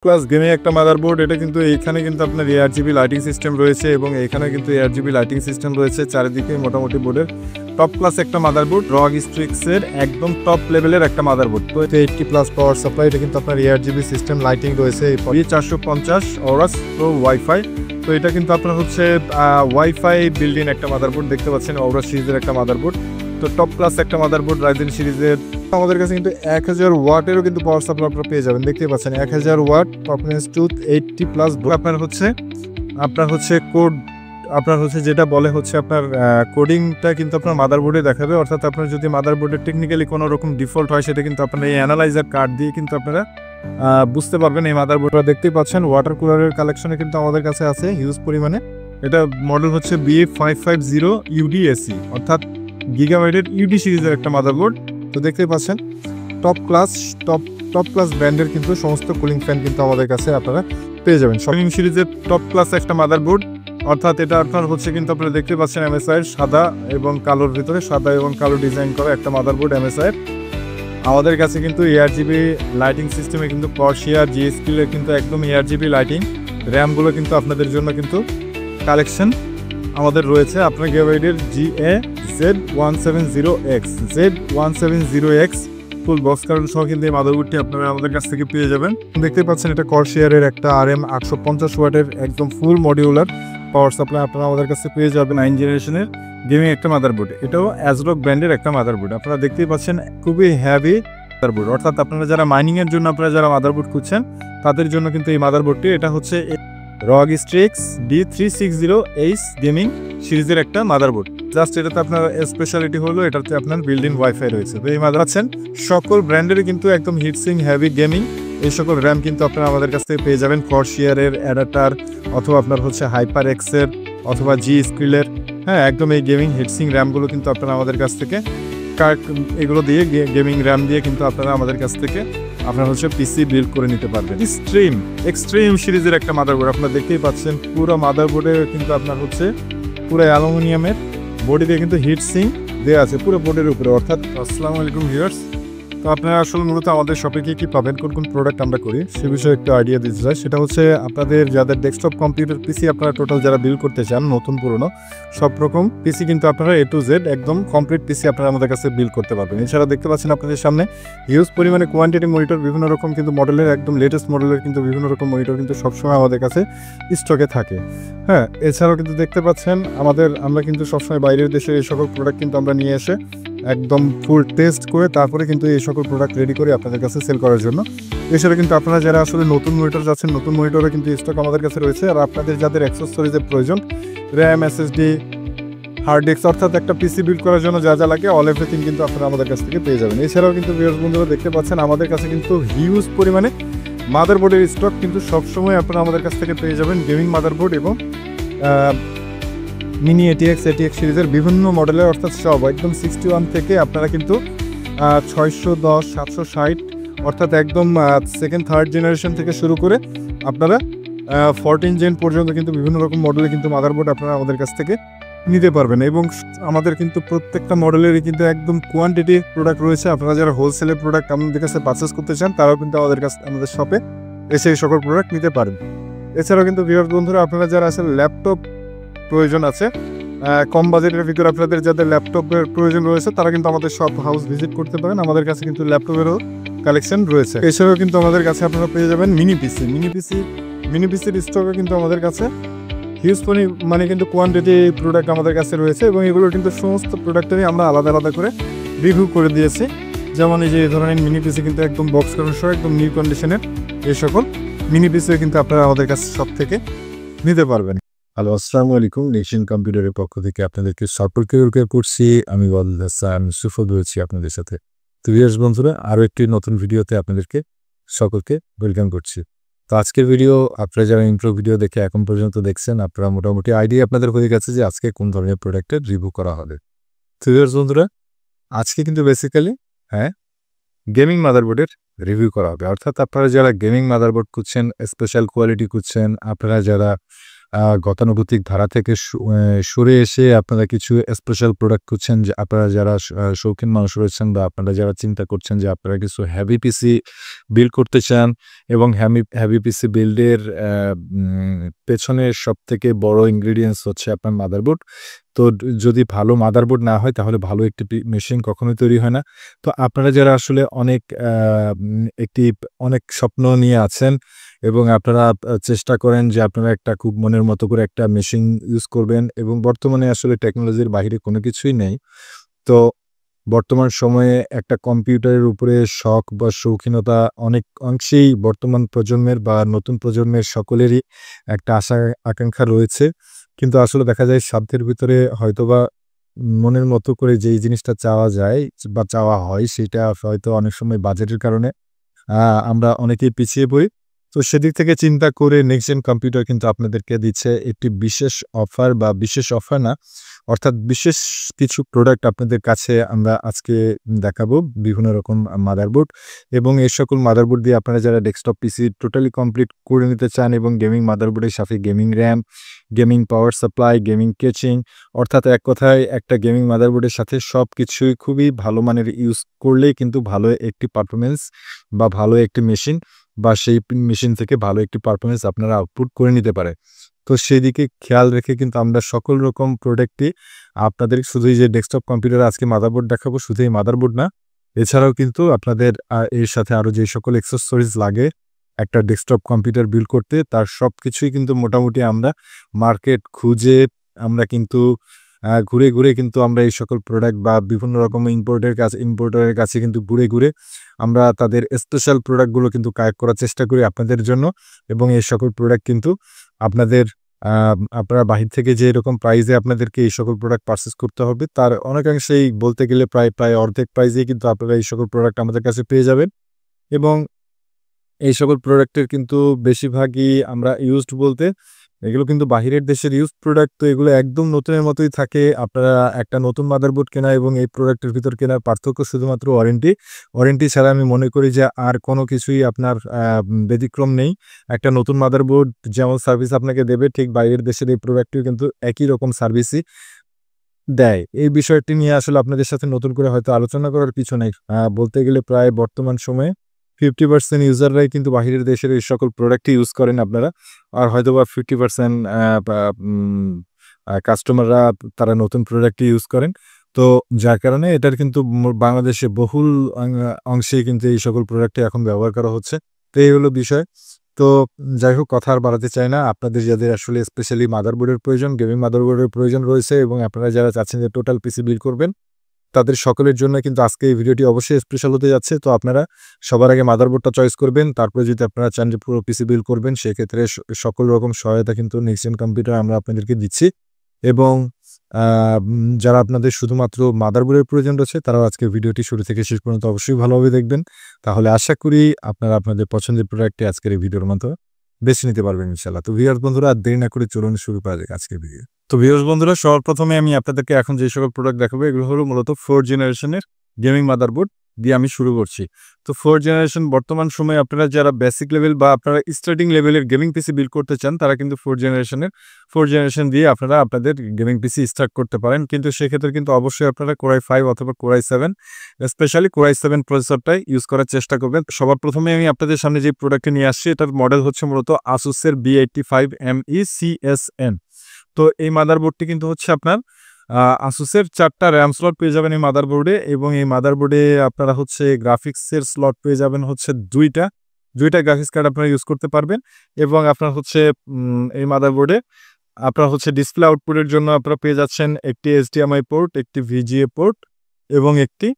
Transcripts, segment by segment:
Class gaming একটা motherboard. এটা কিন্তু এইখানে কিন্তু আপনার ARGB লাইটিং সিস্টেম রয়েছে এবং এখানে কিন্তু ARGB লাইটিং সিস্টেম রয়েছে চারিদিকে। মোটামুটি বোর্ডের টপ ক্লাস একটা মাদারবোর্ড, ROG Strix এর একদম টপ লেভেলের একটা মাদারবোর্ড। তো 80+ পাওয়ার সাপ্লাই, এটা কিন্তু আপনার ARGB সিস্টেম লাইটিং রয়েছে। 450 অরাস প্রো ওয়াইফাই। তো এটা কিন্তু আপনার হচ্ছে ওয়াইফাই বিল্ডিং একটা মাদারবোর্ড দেখতে পাচ্ছেন, অরাস সিরিজের একটা মাদারবোর্ড। তো টপ ক্লাস একটা মাদারবোর্ড রাইজেন সিরিজের। আমাদের কাছে কিন্তু 1000 ওয়াটেরও কিন্তু পাওয়ার সাপ্লাই আপনারা পেয়ে যাবেন, দেখতে পাচ্ছেন 1000 ওয়াট টপনেস টুথ 80+। আপনার হচ্ছে কোড, আপনার হচ্ছে যেটা বলে হচ্ছে আপনার কোডিংটা কিন্তু আপনার মাদারবোর্ডে দেখাবে। অর্থাৎ আপনার যদি মাদারবোর্ডের টেকনিক্যালি কোনো রকম ডিফল্ট হয়, সেটা কিন্তু আপনার এই অ্যানালাইজার কার্ড দিয়ে কিন্তু আপনারা বুঝতে পারবেন এই মাদারবোর্ডটা। দেখতেই পাচ্ছেন ওয়াটার কুলারের কালেকশনে কিন্তু আমাদের কাছে আছে হিউজ পরিমাণে। এটা মডেল হচ্ছে BA550 UDAC, অর্থাৎ গিগাবাইটের UD সিরিজের একটা মাদারবোর্ড। তো দেখতেই পাচ্ছেন টপ ক্লাস ব্র্যান্ডের কিন্তু সমস্ত কুলিং ফ্যান কিন্তু আমাদের কাছে আপনারা পেয়ে যাবেন। গেমিং সিরিজের টপ ক্লাস একটা মাদারবোর্ড, অর্থাৎ এটা আপনার হচ্ছে কিন্তু আপনারা দেখতে পাচ্ছেন MSI সাদা এবং কালোর ভিতরে, সাদা এবং কালো ডিজাইন করা একটা মাদারবোর্ড MSI। আমাদের কাছে কিন্তু ARGB লাইটিং সিস্টেমে কিন্তু Corsair G-Skill-এর কিন্তু একদম ARGB লাইটিং র্যামগুলো কিন্তু আপনাদের জন্য কিন্তু কালেকশন আমাদের রয়েছে। আপনার গিগাবাইটের Z170X ফুল বক্স কারেন্ট সহ কিন্তু এই মাদারবোর্ডটি আপনারা আমাদের কাছ থেকে পেয়ে যাবেন। দেখতে পাচ্ছেন এটা Corsair-এর একটা RM 850 ওয়াটের একদম ফুল মডিউলার পাওয়ার সাপ্লাই আপনারা আমাদের কাছে পেয়ে যাবেন। 9 জেনারেশনের গেমিং একটা মাদারবোর্ড, এটাও ASRock ব্র্যান্ডের একটা মাদারবোর্ড। আপনারা দেখতেই পাচ্ছেন খুবই হেভি মাদারবোর্ড, অর্থাৎ আপনারা যারা মাইনিংয়ের জন্য আপনারা যারা মাদারবোর্ড খুঁজছেন তাদের জন্য কিন্তু এই মাদারবোর্ডটি। এটা হচ্ছে ROG Strix D360H গেমিং সিরিজের একটা মাদারবোর্ড। জাস্ট এটাতে আপনার স্পেশালিটি হলো এটাতে আপনার বিল্ডিং ওয়াইফাই রয়েছে। তো এই মাদার আছেন সকল ব্র্যান্ডেরই কিন্তু একদম হিটসিং হেভি গেমিং এই সকল র্যাম কিন্তু আপনারা আমাদের কাছ থেকে পেয়ে যাবেন। Corsair-এর অ্যাডাপ্টার অথবা আপনার হচ্ছে HyperX-এর অথবা G-Skill-এর, হ্যাঁ একদম এই গেমিং হিটসিং র্যামগুলো কিন্তু আপনারা আমাদের কাছ থেকে এগুলো দিয়ে গেমিং র্যাম দিয়ে কিন্তু আপনারা আমাদের কাছ থেকে আপনার হচ্ছে পিসি বিল্ড করে নিতে পারবেন। এক্সট্রিম সিরিজের একটা মাদারবোর্ড আপনারা দেখতেই পাচ্ছেন। পুরো মাদারবোর্ডে কিন্তু আপনার হচ্ছে পুরো অ্যালুমিনিয়ামের বডি দিয়ে কিন্তু হিটসিং দেওয়া আছে পুরো বোর্ডের উপরে। অর্থাৎ আসসালামু আলাইকুম ভিউয়ার্স, তো আপনারা আসলে মূলত আমাদের শপে কি পাবেন, কোন প্রোডাক্ট আমরা করি সে বিষয়ে একটু আইডিয়া দিতে চাই। সেটা হচ্ছে আপনাদের যাদের ডেস্কটপ কম্পিউটার পিসি আপনারা টোটাল যারা বিল্ড করতে চান, নতুন পুরনো সব রকম পিসি কিন্তু আপনারা A to Z একদম কমপ্লিট পিসি আপনারা আমাদের কাছে বিল্ড করতে পারবেন। এছাড়া দেখতে পাচ্ছেন আপনাদের সামনে হিউজ পরিমাণে কোয়ান্টিটি মনিটর, বিভিন্ন রকম কিন্তু মডেলের একদম লেটেস্ট মডেলের কিন্তু বিভিন্ন রকম মনিটর কিন্তু সবসময় আমাদের কাছে স্টকে থাকে। হ্যাঁ, এছাড়াও কিন্তু দেখতে পাচ্ছেন আমরা কিন্তু সবসময় বাইরের দেশের এই সকল প্রোডাক্ট কিন্তু আমরা নিয়ে এসে একদম ফুল টেস্ট করে তারপরে কিন্তু এই সকল প্রোডাক্ট রেডি করে আপনাদের কাছে সেল করার জন্য। এছাড়া কিন্তু আপনারা যারা আসলে নতুন মনিটর যাচ্ছেন, নতুন মনিটরে কিন্তু স্টক আমাদের কাছে রয়েছে। আর আপনাদের যাদের অ্যাক্সেসরিজের প্রয়োজন, RAM, SSD, হার্ড ডিস্ক, অর্থাৎ একটা পিসি বিল্ড করার জন্য যা লাগে অল এভরিথিং কিন্তু আপনারা আমাদের কাছ থেকে পেয়ে যাবেন। এছাড়াও কিন্তু ভিউয়ার্স বন্ধুরা দেখতে পাচ্ছেন আমাদের কাছে কিন্তু হিউজ পরিমাণে মাদারবোর্ডের স্টক কিন্তু সবসময় আপনারা আমাদের কাছ থেকে পেয়ে যাবেন। গেমিং মাদারবোর্ড এবং মিনি ATX সিরিজের বিভিন্ন মডেলের, অর্থাৎ সব একদম 61 থেকে আপনারা কিন্তু 610, 760, অর্থাৎ একদম সেকেন্ড থার্ড জেনারেশন থেকে শুরু করে আপনারা 14 জেন পর্যন্ত কিন্তু বিভিন্ন রকম মডেলে কিন্তু মাদারবোর্ড আপনারা আমাদের কাছ থেকে নিতে পারবেন। এবং আমাদের কিন্তু প্রত্যেকটা মডেলেরই কিন্তু একদম কোয়ান্টিটি প্রোডাক্ট রয়েছে। আপনারা যারা হোলসেলের প্রোডাক্ট আমাদের কাছে পারচেস করতে চান তারাও কিন্তু আমাদের শপে এসে এই সকল প্রোডাক্ট নিতে পারেন। এছাড়াও কিন্তু ভিউয়ার্স বন্ধুরা আপনারা যারা আসলে ল্যাপটপ প্রয়োজন আছে, কম বাজেটের ভিতরে আপনাদের যাদের ল্যাপটপের প্রয়োজন রয়েছে তারা কিন্তু আমাদের শপ হাউস ভিজিট করতে পারেন। আমাদের কাছে কিন্তু ল্যাপটপেরও কালেকশন রয়েছে। এছাড়াও কিন্তু আমাদের কাছে আপনারা পেয়ে যাবেন মিনি পিসির স্টকে কিন্তু আমাদের কাছে হিউজ মানে কিন্তু কোয়ান্টিটি প্রোডাক্ট আমাদের কাছে রয়েছে এবং এগুলো কিন্তু সমস্ত প্রোডাক্টেরই আমরা আলাদা আলাদা করে রিভিউ করে দিয়েছি। যেমন এই যে এই ধরনের মিনি পিসি কিন্তু একদম বক্স কারণ সহ একদম নিউ কন্ডিশনের এই সকল মিনি পিসিও কিন্তু আপনারা আমাদের কাছে সব থেকে নিতে পারবেন। হ্যালো, আসসালামু আলাইকুম। নেশন কম্পিউটারের পক্ষ থেকে আপনাদেরকে সাপোর্ট করছি। আমি সুফদ রয়েছি আপনাদের সাথে। তো ভিউয়ার্স বন্ধুরা, আরও একটি নতুন ভিডিওতে আপনাদেরকে সকলকে ওয়েলকাম করছি। তো আজকের ভিডিও আপনারা যারা ইন্ট্রো ভিডিও দেখে এখন পর্যন্ত দেখছেন, আপনারা মোটামুটি আইডিয়া আপনাদের হয়ে গেছে যে আজকে কোন ধরনের প্রোডাক্টের রিভিউ করা হবে। তো ভিউয়ার্স বন্ধুরা, আজকে কিন্তু বেসিক্যালি গেমিং মাদারবোর্ডের রিভিউ করা হবে। অর্থাৎ আপনারা যারা গেমিং মাদারবোর্ড খুঁজছেন, স্পেশাল কোয়ালিটি খুঁজছেন, আপনারা যারা গতানুগতিক ধারা থেকে সরে এসে আপনারা কিছু স্পেশাল প্রোডাক্ট খুঁজছেন, যে আপনারা যারা শৌখিন মানুষ রয়েছেন বা আপনারা যারা চিন্তা করছেন যে আপনারা কিছু হেভি পিসি বিল্ড করতে চান এবং হেভি পিসি বিল্ডের পেছনের সবথেকে বড় ইনগ্রিডিয়েন্টস হচ্ছে আপনার মাদারবোর্ড। তো যদি ভালো মাদারবোর্ড না হয় তাহলে ভালো একটি মেশিন কখনোই তৈরি হয় না। তো আপনারা যারা আসলে অনেক স্বপ্ন নিয়ে আছেন এবং আপনারা চেষ্টা করেন যে আপনারা একটা খুব মনের মতো করে একটা মেশিন ইউজ করবেন, এবং বর্তমানে আসলে টেকনোলজির বাহিরে কোনো কিছুই নেই। তো বর্তমান সময়ে একটা কম্পিউটারের উপরে শখ বা শৌখিনতা অনেক অংশেই বর্তমান প্রজন্মের বা নতুন প্রজন্মের সকলেরই একটা আশা আকাঙ্ক্ষা রয়েছে। কিন্তু আসলে দেখা যায় সাধ্যের ভিতরে হয়তোবা মনের মতো করে যেই জিনিসটা চাওয়া যায় বা চাওয়া হয় সেটা হয়তো অনেক সময় বাজেটের কারণে আমরা অনেকেই পিছিয়ে পড়ি। তো সেদিক থেকে চিন্তা করে নেক্সট জেন কম্পিউটার কিন্তু আপনাদেরকে দিচ্ছে একটি বিশেষ অফার, বা বিশেষ অফার না, অর্থাৎ বিশেষ কিছু প্রোডাক্ট আপনাদের কাছে আমরা আজকে দেখাবো। বিভিন্ন রকম মাদারবোর্ড, এবং এই সকল মাদারবোর্ড দিয়ে আপনারা যারা ডেস্কটপ পিসি টোটালি কমপ্লিট করে নিতে চান, এবং গেমিং মাদারবোর্ডের সাথে gaming RAM, gaming power supply, gaming casing, অর্থাৎ এক কথায় একটা গেমিং মাদারবোর্ডের সাথে সব কিছুই খুবই ভালো মানের ইউজ করলেই কিন্তু ভালো একটি পারফরমেন্স বা ভালো একটি মেশিন বা সেই মেশিন থেকে ভালো একটি পারফরমেন্স আপনারা আউটপুট করে নিতে পারে। তো সেদিকে খেয়াল রেখে কিন্তু আমরা সকল রকম প্রোডাক্টই আপনাদের, শুধু এই যে ডেস্কটপ কম্পিউটার আজকে মাদারবোর্ড দেখাবো, শুধু এই মাদারবোর্ড না, এছাড়াও কিন্তু আপনাদের এর সাথে আরও যে সকল অ্যাক্সেসরিজ লাগে একটা ডেস্কটপ কম্পিউটার বিল্ড করতে, তার সব কিছুই কিন্তু মোটামুটি আমরা মার্কেট খুঁজে আমরা কিন্তু ঘুরে ঘুরে কিন্তু আমরা এই সকল প্রোডাক্ট বা বিভিন্ন রকম ইম্পোর্টারের কাছে কিন্তু ঘুরে ঘুরে আমরা তাদের স্পেশাল প্রোডাক্টগুলো কিন্তু কালেক্ট করার চেষ্টা করি আপনাদের জন্য। এবং এই সকল প্রোডাক্ট কিন্তু আপনাদের আপনারা বাহির থেকে যে এরকম প্রাইসে আপনাদেরকে এই সকল প্রোডাক্ট পারচেস করতে হবে, তার অনেকাংশেই বলতে গেলে প্রায় অর্ধেক প্রাইসেই কিন্তু আপনারা এই সকল প্রোডাক্ট আমাদের কাছে পেয়ে যাবেন। এবং এই সকল প্রোডাক্টের কিন্তু বেশিরভাগই আমরা ইউজড বলতে এগুলো কিন্তু বাহিরের দেশের ইউজড প্রোডাক্ট। তো এগুলো একদম নতুনের মতোই থাকে। আপনারা একটা নতুন মাদারবোর্ড কেনা এবং এই প্রোডাক্টের ভিতর কেনার পার্থক্য শুধুমাত্র ওয়ারেন্টি ছাড়া আমি মনে করি যে আর কোনো কিছুই আপনার ব্যতিক্রম নেই। একটা নতুন মাদারবোর্ড যেমন সার্ভিস আপনাকে দেবে, ঠিক বাইরের দেশের এই প্রোডাক্টটিও কিন্তু একই রকম সার্ভিসই দেয়। এই বিষয়টি নিয়ে আসলে আপনাদের সাথে নতুন করে হয়তো আলোচনা করার কিছু নেই। বলতে গেলে প্রায় বর্তমান সময়ে 50% ইউজাররাই কিন্তু বাহিরের দেশের এই সকল প্রোডাক্টই ইউজ করেন আপনারা। আর হয়তোবা 50% কাস্টমাররা তারা নতুন প্রোডাক্টই ইউজ করেন। তো যার কারণে এটার কিন্তু বাংলাদেশে বহুল অংশেই কিন্তু এই সকল প্রোডাক্টই এখন ব্যবহার করা হচ্ছে। তো এই হলো বিষয়। তো যাই হোক, কথা আর বাড়াতে চাই না। আপনাদের যাদের আসলে স্পেশালি মাদারবোর্ডের প্রয়োজন, গেমিং মাদারবোর্ডের প্রয়োজন রয়েছে, এবং আপনারা যারা চাচ্ছেন যে টোটাল পিসি বিল্ড করবেন, তাদের সকলের জন্য কিন্তু আজকে এই ভিডিওটি অবশ্যই স্পেশাল হতে যাচ্ছে। তো আপনারা সবার আগে মাদারবোর্ডটা চয়েস করবেন। তারপরে যদি আপনারা চান যে পুরো পিসি বিল্ড করবেন, সেক্ষেত্রে সকল রকম সহায়তা কিন্তু নেক্সট জেন কম্পিউটার আমরা আপনাদেরকে দিচ্ছি। এবং যারা আপনাদের শুধুমাত্র মাদারবোর্ডের প্রয়োজন রয়েছে, তারাও আজকে ভিডিওটি শুরু থেকে শেষ পর্যন্ত অবশ্যই ভালোভাবে দেখবেন। তাহলে আশা করি আপনারা আপনাদের পছন্দের প্রোডাক্টটি আজকের এই ভিডিওর মতো বেছে নিতে পারবেন ইনশাআল্লাহ। তো ভিউয়ার্স বন্ধুরা, আর দেরি না করে চলুন শুরু করা যাক আজকের ভিডিও। তো ভিউয়ার্স বন্ধুরা, সবার প্রথমে আমি আপনাদেরকে এখন যে সকল প্রোডাক্ট দেখাবো, এগুলো হলো মূলত 4th জেনারেশনের গেমিং মাদারবোর্ড দিয়ে আমি শুরু করছি। তো 4th জেনারেশন বর্তমান সময়ে আপনারা যারা বেসিক লেভেল বা আপনারা স্টার্টিং লেভেলের গেমিং পিসি বিল্ড করতে চান, তারা কিন্তু 4th জেনারেশন দিয়ে আপনারা আপনাদের গেমিং পিসি স্টার্ট করতে পারেন। কিন্তু সেক্ষেত্রে কিন্তু অবশ্যই আপনারা Core i5 অথবা Core i7, specially Core i7 প্রসেসরটাই ইউজ করার চেষ্টা করবেন। সবার প্রথমে আমি আপনাদের সামনে যে প্রোডাক্টটি নিয়ে আসছি, এটার মডেল হচ্ছে মূলত Asus-এর B85ME CSN। তো এই মাদারবোর্ডটি কিন্তু হচ্ছে আপনার Asus-এর 4টা RAM স্লট পেয়ে যাবেন এই মাদারবোর্ডে, এবং এই মাদারবোর্ডে আপনারা হচ্ছে গ্রাফিক্সের স্লট পেয়ে যাবেন হচ্ছে 2টা গ্রাফিক্স কার্ড আপনারা ইউজ করতে পারবেন। এবং আপনার হচ্ছে এই মাদারবোর্ডে আপনারা হচ্ছে ডিসপ্লে আউটপুটের জন্য আপনারা পেয়ে যাচ্ছেন একটি HDMI পোর্ট, একটি VGA পোর্ট, এবং একটি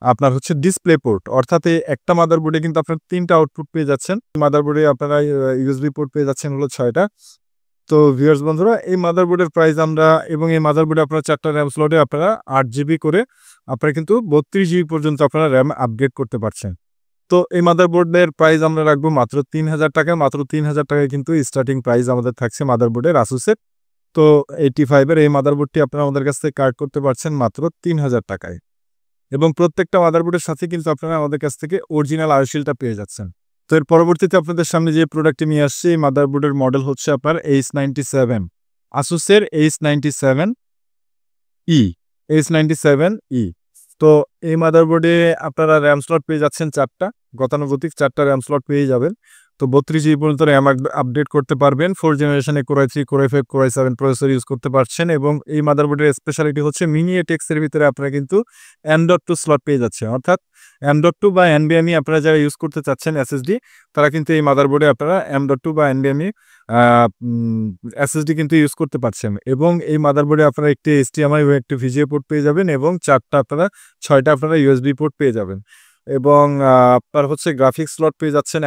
আপনার হচ্ছে ডিসপ্লে পোর্ট। অর্থাৎ এই একটা মাদারবোর্ডে কিন্তু আপনার 3টা আউটপুট পেয়ে যাচ্ছেন। মাদারবোর্ডে আপনারা USB পোর্ট পেয়ে যাচ্ছেন হলো 6টা। তো ভিউয়ার্স বন্ধুরা, এই মাদারবোর্ডের প্রাইস আমরা, এবং এই মাদারবোর্ডে আপনারা 4টা RAM স্লটে আপনারা 8GB করে আপনারা কিন্তু 32GB পর্যন্ত আপনারা RAM আপগ্রেড করতে পারছেন। তো এই মাদারবোর্ডের প্রাইস আমরা রাখবো মাত্র 3000 টাকা। মাত্র 3000 টাকায় কিন্তু স্টার্টিং প্রাইস আমাদের থাকছে মাদারবোর্ডের Asus-এর। তো 85-এর এই মাদারবোর্ডটি আপনারা আমাদের কাছ থেকে কার্ড করতে পারছেন মাত্র 3000 টাকায়। এবং প্রত্যেকটা মাদারবোর্ডের সাথে কিন্তু আপনারা আমাদের কাছ থেকে অরিজিনাল আয়ুশিলটা পেয়ে যাচ্ছেন। তো এর পরবর্তীতে আপনাদের সামনে যে প্রোডাক্টটি নিয়ে আসছি এই মাদারবোর্ডের মডেল হচ্ছে আপনার H97 আসুসের H97 ই H97 ই। তো এই মাদারবোর্ডে আপনারা র্যাম স্লট পেয়ে যাচ্ছেন 4টা, গতানুগতিক 4টা র্যাম স্লট পেয়ে যাবেন। তো 32 জিবি পর্যন্ত র্যাম আপডেট করতে পারবেন। 4 জেনারেশনে Core i3 Core i5 Core i7 processor use করতে পারছেন এবং এই মাদারবোর্ডের স্পেশালিটি হচ্ছে মিনি ATX এর ভিতরে আপনারা কিন্তু M.2 স্লট পেয়ে যাচ্ছেন। অর্থাৎ M.2 বা NVMe আপনারা যারা ইউজ করতে চাচ্ছেন SSD তারা কিন্তু এই মাদারবোর্ডে আপনারা M.2 বা NVMe SSD কিন্তু ইউজ করতে পারছেন এবং এই মাদারবোর্ডে আপনারা একটি HDMI এবং একটি VGA পোর্ট পেয়ে যাবেন এবং 4টা আপনারা 6টা আপনারা USB পোর্ট পেয়ে যাবেন এবং আপনার হচ্ছে গ্রাফিক্স স্লট পেয়ে যাচ্ছেন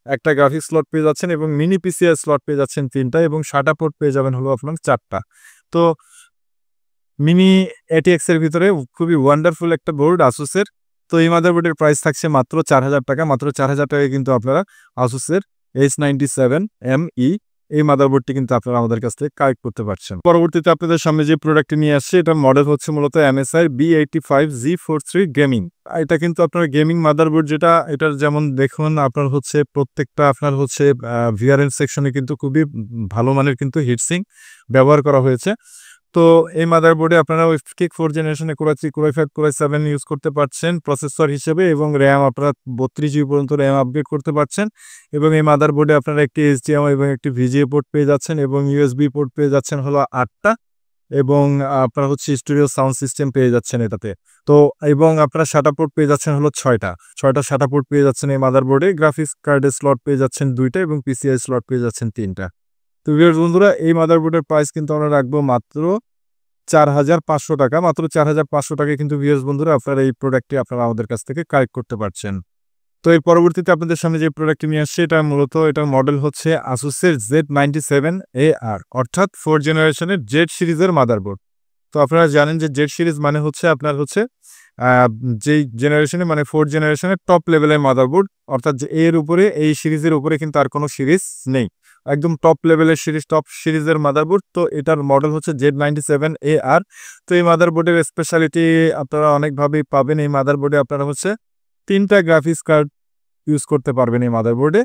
একটা গ্রাফিক্স স্লট পেয়ে যাচ্ছেন এবং মিনি PCI স্লট পেয়ে যাচ্ছেন 3টা এবং SATA পোর্ট পেয়ে যাবেন হলো আপনার 4টা। তো মিনি ATX এর ভিতরে খুবই ওয়ান্ডারফুল একটা বোর্ড আসুসের। তো এই মাদারবোর্ডের প্রাইস থাকছে মাত্র 4000 টাকা। মাত্র 4000 টাকায় কিন্তু আপনারা আসুসের H97ME এই মাদারবোর্ডটি কিন্তু আপনারা আমাদের কাছ থেকে কালেক্ট করতে পারছেন। পরবর্তীতে আপনাদের সামনে যে প্রোডাক্টটি নিয়ে আসছে এটার মডেল হচ্ছে মূলত MSI B85G43 গেমিং। এটা কিন্তু আপনার গেমিং মাদারবোর্ড যেটা এটার যেমন দেখুন আপনার হচ্ছে প্রত্যেকটা আপনার হচ্ছে VRM সেকশনে কিন্তু খুবই ভালো মানের কিন্তু হিটসিঙ্ক ব্যবহার করা হয়েছে। তো এই মাদারবোর্ডে আপনারা ওই ঠিক 4 জেনারেশনে Core i3 Core i5 Core i7 use করতে পারছেন প্রসেসর হিসেবে এবং র্যাম আপনারা 32 জিবি পর্যন্ত র্যাম আপগ্রেড করতে পারছেন এবং এই মাদারবোর্ডে আপনারা একটি HDMI এবং একটি VGA পোর্ট পেয়ে যাচ্ছেন এবং USB পোর্ট পেয়ে যাচ্ছেন হলো 8টা এবং আপনারা হচ্ছে স্টুডিও সাউন্ড সিস্টেম পেয়ে যাচ্ছেন এটাতে। তো এবং আপনারা SATA পোর্ট পেয়ে যাচ্ছেন হলো 6টা SATA পোর্ট পেয়ে যাচ্ছেন এই মাদারবোর্ডে। গ্রাফিক্স কার্ডের স্লট পেয়ে যাচ্ছেন 2টা এবং PCI স্লট পেয়ে যাচ্ছেন 3টা। তো ভিউয়ার্স বন্ধুরা এই মাদারবোর্ডের প্রাইস কিন্তু আমরা রাখবো মাত্র 4500 টাকা। মাত্র 4500 টাকায় কিন্তু ভিউয়ার্স বন্ধুরা আপনারা এই প্রোডাক্টটি আপনারা আমাদের কাছ থেকে কালেক্ট করতে পারছেন। তো এর পরবর্তীতে আপনাদের সামনে যে প্রোডাক্টটি নিয়ে আসছে এটা মূলত এটার মডেল হচ্ছে আসুসের Z97AR অর্থাৎ 4 জেনারেশনের Z সিরিজের মাদারবোর্ড। তো আপনারা জানেন যে Z সিরিজ মানে হচ্ছে আপনার হচ্ছে যেই জেনারেশনে মানে 4 জেনারেশনের টপ লেভেলের মাদারবোর্ড অর্থাৎ এর উপরে এই সিরিজের উপরে কিন্তু আর কোনো সিরিজ নেই, একদম টপ লেভেলের সিরিজ টপ সিরিজের মাদারবোর্ড। তো এটার মডেল হচ্ছে Z97AR। তো এই মাদারবোর্ডের স্পেশালিটি আপনারা অনেকভাবেই পাবেন। এই মাদারবোর্ডে আপনারা হচ্ছে 3টা গ্রাফিক্স কার্ড ইউজ করতে পারবেন এই মাদারবোর্ডে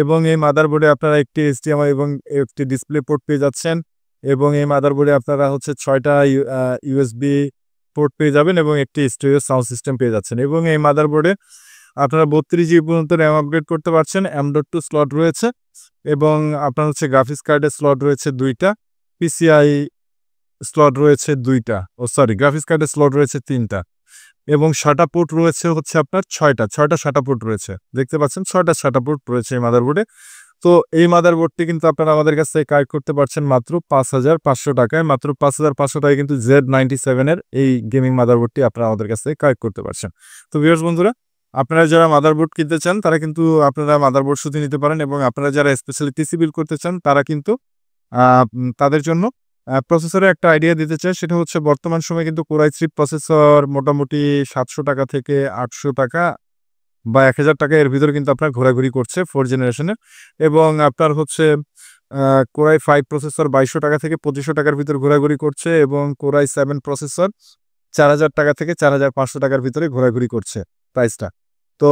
এবং এই মাদারবোর্ডে আপনারা একটি HDMI এবং একটি ডিসপ্লে পোর্ট পেয়ে যাচ্ছেন এবং এই মাদারবোর্ডে আপনারা হচ্ছে 6টা USB পোর্ট পেয়ে যাবেন এবং একটি স্টেরিও সাউন্ড সিস্টেম পেয়ে যাচ্ছেন এবং এই মাদারবোর্ডে আপনারা 32 জিবি পর্যন্ত র্যাম আপগ্রেড করতে পারছেন। M.2 স্লট রয়েছে এবং আপনার হচ্ছে গ্রাফিক্স কার্ডের স্লট রয়েছে 2টা, PCI স্লট রয়েছে 2টা, গ্রাফিক্স কার্ডের স্লট রয়েছে 3টা এবং SATA পোর্ট রয়েছে হচ্ছে আপনার 6টা SATA পোর্ট রয়েছে। দেখতে পাচ্ছেন 6টা SATA পোর্ট রয়েছে এই মাদারবোর্ডে। তো এই মাদারবোর্ডটি কিন্তু আপনারা আমাদের কাছ থেকে কালেক্ট করতে পারছেন মাত্র 5500 টাকায়। মাত্র 5500 টাকায় কিন্তু Z97 এর এই গেমিং মাদারবোর্ডটি আপনারা আমাদের কাছ থেকে কালেক্ট করতে পারছেন। তো ভিউয়ার্স বন্ধুরা আপনারা যারা মাদারবোর্ড কিনতে চান তারা কিন্তু আপনারা মাদারবোর্ড শুধু নিতে পারেন এবং আপনারা যারা স্পেশালি PC বিল্ড করতে চান তারা কিন্তু তাদের জন্য প্রসেসরের একটা আইডিয়া দিতে চাই। সেটা হচ্ছে বর্তমান সময়ে কিন্তু Core i3 প্রসেসর মোটামুটি 700 টাকা থেকে 800 টাকা বা 1000 টাকা এর ভিতরে কিন্তু আপনার ঘোরাঘুরি করছে 4 জেনারেশনের এবং আপনার হচ্ছে Core i5 প্রসেসর 2200 টাকা থেকে 2500 টাকার ভিতরে ঘোরাঘুরি করছে এবং Core i7 প্রসেসর 4000 টাকা থেকে 4500 টাকার ভিতরে ঘোরাঘুরি করছে প্রাইসটা। তো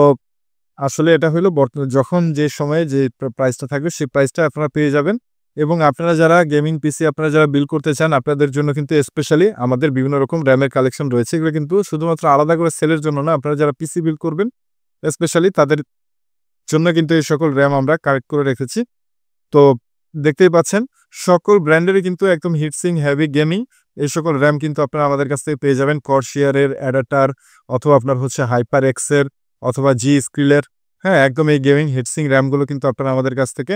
আসলে এটা হলো যখন যে সময়ে যে প্রাইসটা থাকবে সেই প্রাইসটা আপনারা পেয়ে যাবেন এবং আপনারা যারা গেমিং পিসি আপনারা যারা বিল্ড করতে চান আপনাদের জন্য কিন্তু স্পেশালি আমাদের বিভিন্ন রকম র্যামের কালেকশন রয়েছে। এগুলো কিন্তু শুধুমাত্র আলাদা করে সেলের জন্য না, আপনারা যারা পিসি বিল্ড করবেন স্পেশালি তাদের জন্য কিন্তু এই সকল র্যাম আমরা কালেক্ট করে রেখেছি। তো দেখতেই পাচ্ছেন সকল ব্র্যান্ডেরই কিন্তু একদম হিটসিং হেভি গেমিং এই সকল র্যাম কিন্তু আপনারা আমাদের কাছ থেকে পেয়ে যাবেন। কর্সিয়ারের অ্যাডাপ্টার অথবা আপনার হচ্ছে হাইপার এক্সের অথবা জি স্কিলের, হ্যাঁ একদম এই গেমিং হিটসিং র্যামগুলো কিন্তু আপনারা আমাদের কাছ থেকে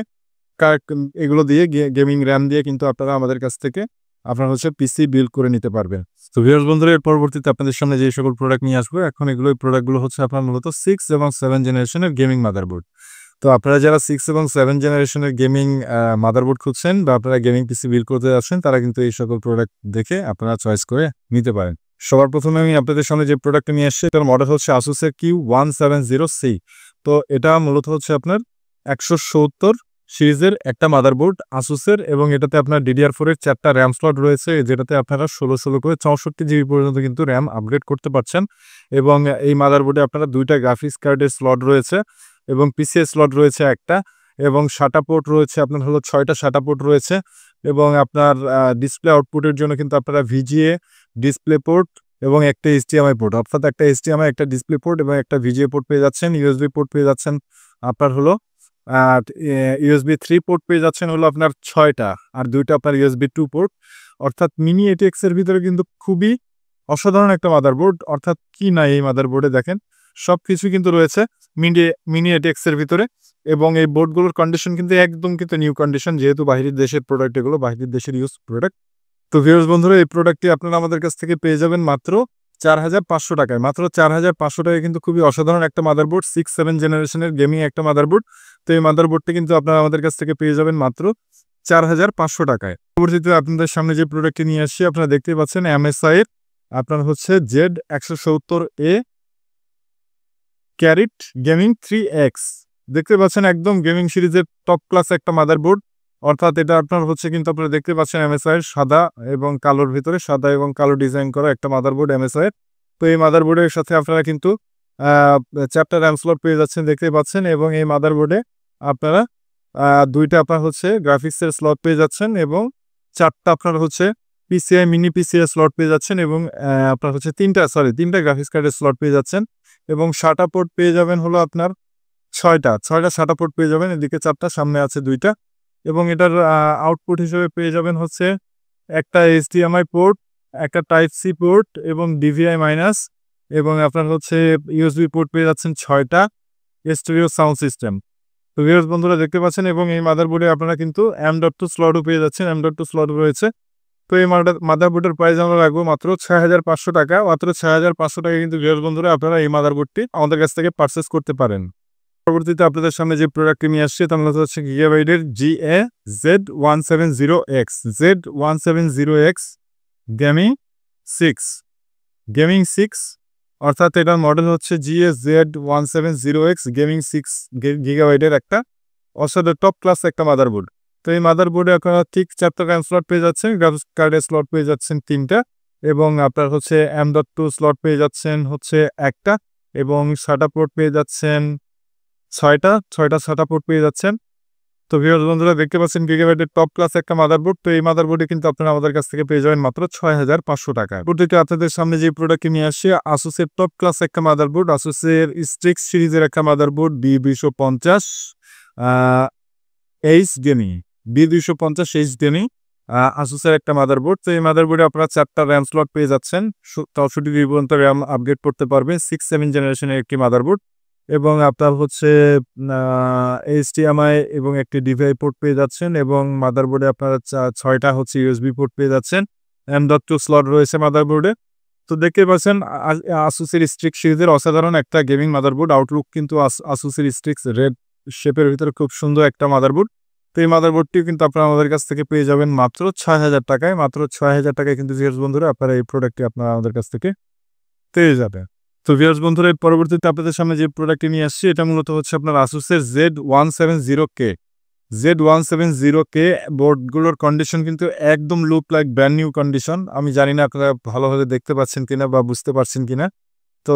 এগুলো দিয়ে গেমিং র্যাম দিয়ে কিন্তু আপনারা আমাদের কাছ থেকে আপনারা হচ্ছে পিসি বিল্ড করে নিতে পারবেন। তো ভিউয়ার্স বন্ধুরা এর পরবর্তীতে আপনাদের সামনে যে সকল প্রোডাক্ট নিয়ে আসবো এখন এই প্রোডাক্টগুলো হচ্ছে আপনার মূলত 6 এবং 7 জেনারেশনের গেমিং মাদারবোর্ড। তো আপনারা যারা 6 এবং 7 জেনারেশনের গেমিং মাদারবোর্ড খুঁজছেন বা আপনারা গেমিং পিসি বিল্ড করতে যাচ্ছেন তারা কিন্তু এই সকল প্রোডাক্ট দেখে আপনারা চয়েস করে নিতে পারেন। সবার প্রথমে আমি আপনাদের সামনে যে প্রোডাক্টটা নিয়ে আসছি এটার মডেল হচ্ছে আসুসের Q170C। তো এটা মূলত হচ্ছে আপনার 170 সিরিজের একটা মাদারবোর্ড আসুসের এবং এটাতে আপনার DDR4 এর 4টা র্যাম স্লট রয়েছে যেটাতে আপনারা 16 করে 64 জিবি পর্যন্ত কিন্তু র্যাম আপগ্রেড করতে পারছেন এবং এই মাদারবোর্ডে আপনারা 2টা গ্রাফিক্স কার্ডের স্লট রয়েছে এবং পিসিএ স্লট রয়েছে একটা, এবং SATA পোর্ট রয়েছে আপনার হলো 6টা SATA পোর্ট রয়েছে, এবং আপনার ডিসপ্লে আউটপুটের জন্য কিন্তু আপনারা VGA ডিসপ্লে পোর্ট এবং একটা HDMI পোর্ট, অর্থাৎ একটা HDMI, একটা ডিসপ্লে পোর্ট এবং একটা VGA পোর্ট পেয়ে যাচ্ছেন। USB পোর্ট পেয়ে যাচ্ছেন আপনার হলো আর USB 3 পোর্ট পেয়ে যাচ্ছেন হলো আপনার 6টা, আর 2টা আপনার USB 2 পোর্ট। অর্থাৎ মিনি ATX এর ভিতরে কিন্তু খুবই অসাধারণ একটা মাদারবোর্ড। অর্থাৎ কি নাই এই মাদারবোর্ডে দেখেন, সবকিছু কিন্তু রয়েছে মিনি ATX এর ভিতরে, এবং এই বোর্ডগুলোর কন্ডিশন কিন্তু একদম কিন্তু নিউ কন্ডিশন, যেহেতু বাইরের দেশের প্রোডাক্ট, এগুলো বাইরের দেশের ইউজ প্রোডাক্ট। তো ভিউয়ার্স বন্ধুরা, এই প্রোডাক্টটি আপনারা আমাদের কাছ থেকে পেয়ে যাবেন মাত্র 4,500 টাকায়। মাত্র 4,500 টাকায় কিন্তু খুবই অসাধারণ একটা মাদারবোর্ড, 6-7 জেনারেশনের গেমিং একটা মাদারবোর্ড। তো এই মাদারবোর্ডটি কিন্তু আপনারা আমাদের কাছ থেকে পেয়ে যাবেন মাত্র 4,500 টাকায়। পরবর্তীতে আপনাদের সামনে যে প্রোডাক্টটি নিয়ে আসছি আপনারা দেখতেই পাচ্ছেন, MSI এর আপনার হচ্ছে Z170A ক্যারিট গেমিং 3X। দেখতে পাচ্ছেন একদম গেমিং সিরিজের টপ ক্লাস একটা মাদারবোর্ড। অর্থাৎ এটা আপনার হচ্ছে কিন্তু আপনারা দেখতে পাচ্ছেন MSI এর সাদা এবং কালোর ভিতরে, সাদা এবং কালো ডিজাইন করা একটা মাদারবোর্ড MSI এর। তো এই মাদারবোর্ডের সাথে আপনারা কিন্তু 4টা RAM স্লট পেয়ে যাচ্ছেন দেখতে পাচ্ছেন, এবং এই মাদারবোর্ডে আপনারা 2টা আপনার হচ্ছে গ্রাফিক্সের স্লট পেয়ে যাচ্ছেন, এবং 4টা আপনার হচ্ছে মিনি PCI স্লট পেয়ে যাচ্ছেন, এবং আপনার হচ্ছে 3টা গ্রাফিক্স কার্ডের স্লট পেয়ে যাচ্ছেন, এবং SATA পোর্ট পেয়ে যাবেন হলো আপনার 6টা SATA পোর্ট পেয়ে যাবেন। এদিকে 4টা, সামনে আছে 2টা, এবং এটার আউটপুট হিসেবে পেয়ে যাবেন হচ্ছে একটা HDMI পোর্ট, একটা Type-C পোর্ট এবং DVI মাইনাস, এবং আপনার হচ্ছে USB পোর্ট পেয়ে যাচ্ছেন 6টা, স্টেরিও সাউন্ড সিস্টেম। তো ভিউয়ার্স বন্ধুরা দেখতে পাচ্ছেন, এবং এই মাদারবোর্ডে আপনারা কিন্তু M.2 স্লটও পেয়ে যাচ্ছেন, M.2 স্লট রয়েছে। তো এই মাদারবোর্ডের প্রাইস আমরা রাখবো মাত্র 6,500 টাকা। মাত্র 6,500 টাকা কিন্তু ভিউয়ার্স বন্ধুরা আপনারা এই মাদারবোর্ডটি আমাদের কাছ থেকে পারচেস করতে পারেন। পরবর্তীতে আপনাদের সামনে যে প্রোডাক্টটি নিয়ে আসছে তার মধ্যে হচ্ছে গিগাবাইটের GA Z170X Z170X গেমিং 6, অর্থাৎ এটার মডেল হচ্ছে GA Z170X গেমিং 6 গিগাবাইটের একটা অসাধারণ টপ ক্লাস একটা মাদারবোর্ড। তো এই মাদারবোর্ডে আপনারা ঠিক 4টা RAM স্লট পেয়ে যাচ্ছেন, গ্রাফিক্স কার্ডের স্লট পেয়ে যাচ্ছেন 3টা, এবং আপনার হচ্ছে M.2 স্লট পেয়ে যাচ্ছেন হচ্ছে একটা, এবং SATA পোর্ট পেয়ে যাচ্ছেন 6টা SATA পোর্ট পেয়ে যাচ্ছেন। তো ভিউয়ার্স বন্ধুরা দেখতে পাচ্ছেন গিগাবাইটের টপ ক্লাস একটা মাদারবোর্ড। তো এই মাদারবোর্ডে কিন্তু আপনারা আমাদের কাছ থেকে পেয়ে যাবেন মাত্র 6,500 টাকায়। পরবর্তীতে আপনাদের সামনে যে প্রোডাক্টটি নিয়ে আসছে, আসুসের টপ ক্লাস একটা মাদারবোর্ড, আসুসের স্ট্রিক্স সিরিজের একটা motherboard B250 H gaming, B250 H gaming আসুসের একটা মাদারবোর্ড। তো এই মাদারবোর্ডে আপনারা 4টা RAM স্লট পেয়ে যাচ্ছেন, 64GB পর্যন্ত RAM আপগ্রেড করতে পারবেন, 6-7 জেনারেশনের একটি মাদারবোর্ড, এবং আপনার হচ্ছে HDMI এবং একটি DVI পোর্ট পেয়ে যাচ্ছেন, এবং মাদারবোর্ডে আপনারা 6টা হচ্ছে USB পোর্ট পেয়ে যাচ্ছেন, M.2 স্লট রয়েছে মাদারবোর্ডে। তো দেখতে পাচ্ছেন আসুসের স্ট্রিক্স সিরিজের অসাধারণ একটা গেমিং মাদারবোর্ড। আউটলুক কিন্তু আসুসের স্ট্রিক্স রেড শেপের ভিতরে খুব সুন্দর একটা মাদারবোর্ড। তো এই মাদারবোর্ডটিও কিন্তু আপনারা আমাদের কাছ থেকে পেয়ে যাবেন মাত্র 6,000 টাকায়। মাত্র 6,000 টাকায় কিন্তু ভিউয়ার্স বন্ধুরা আপনারা এই প্রোডাক্টটি আপনারা আমাদের কাছ থেকে পেয়ে যাবেন। তো ভিউয়ার্স বন্ধুরা, এর পরবর্তীতে আপনাদের সামনে যে প্রোডাক্টটি নিয়ে আসছি এটা মূলত হচ্ছে আপনার আসুসের Z170K বোর্ডগুলোর কন্ডিশন কিন্তু একদম look like brand new condition. আমি জানি না আপনারা ভালোভাবে দেখতে পাচ্ছেন কিনা বা বুঝতে পারছেন কিনা। তো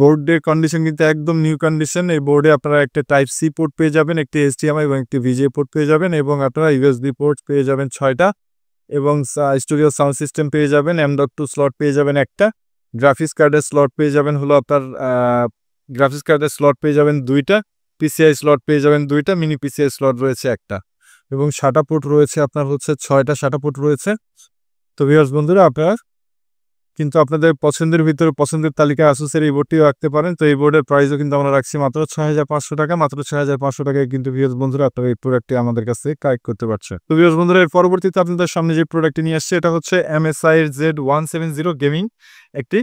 বোর্ডের কন্ডিশন কিন্তু একদম নিউ কন্ডিশন। এই বোর্ডে আপনারা একটা Type-C পোর্ট পেয়ে যাবেন, একটি HDMI এবং একটি VGA পোর্ট পেয়ে যাবেন, এবং আপনারা USB পোর্ট পেয়ে যাবেন 6টা, এবং স্টুডিও সাউন্ড সিস্টেম পেয়ে যাবেন, M.2 স্লট পেয়ে যাবেন একটা, গ্রাফিক্স কার্ডের স্লট পেয়ে যাবেন হলো আপনার গ্রাফিক্স কার্ডের স্লট পেয়ে যাবেন 2টা, PCI স্লট পেয়ে যাবেন 2টা, মিনি PCI স্লট রয়েছে একটা, এবং SATA পোর্ট রয়েছে আপনার হচ্ছে 6টা SATA পোর্ট রয়েছে। তো ভিউয়ার্স বন্ধুরা আপনারা কিন্তু আপনাদের পছন্দের ভিতরে পছন্দের তালিকায় আসুসের এই বোর্ডটিও রাখতে পারেন। তো এই বোর্ডের প্রাইসও কিন্তু আমরা রাখছি মাত্র 6,500 টাকা। মাত্র 6,500 টাকায় কিন্তু ভিউয়ার্স বন্ধুরা আপনারা এই প্রোডাক্টটি আমাদের কাছ থেকে কালেক্ট করতে পারছেন। তো ভিউয়ার্স বন্ধুরা, এর পরবর্তীতে আপনাদের সামনে যে প্রোডাক্টটি নিয়ে আসছে এটা হচ্ছে MSI এর Z170 গেমিং, একটি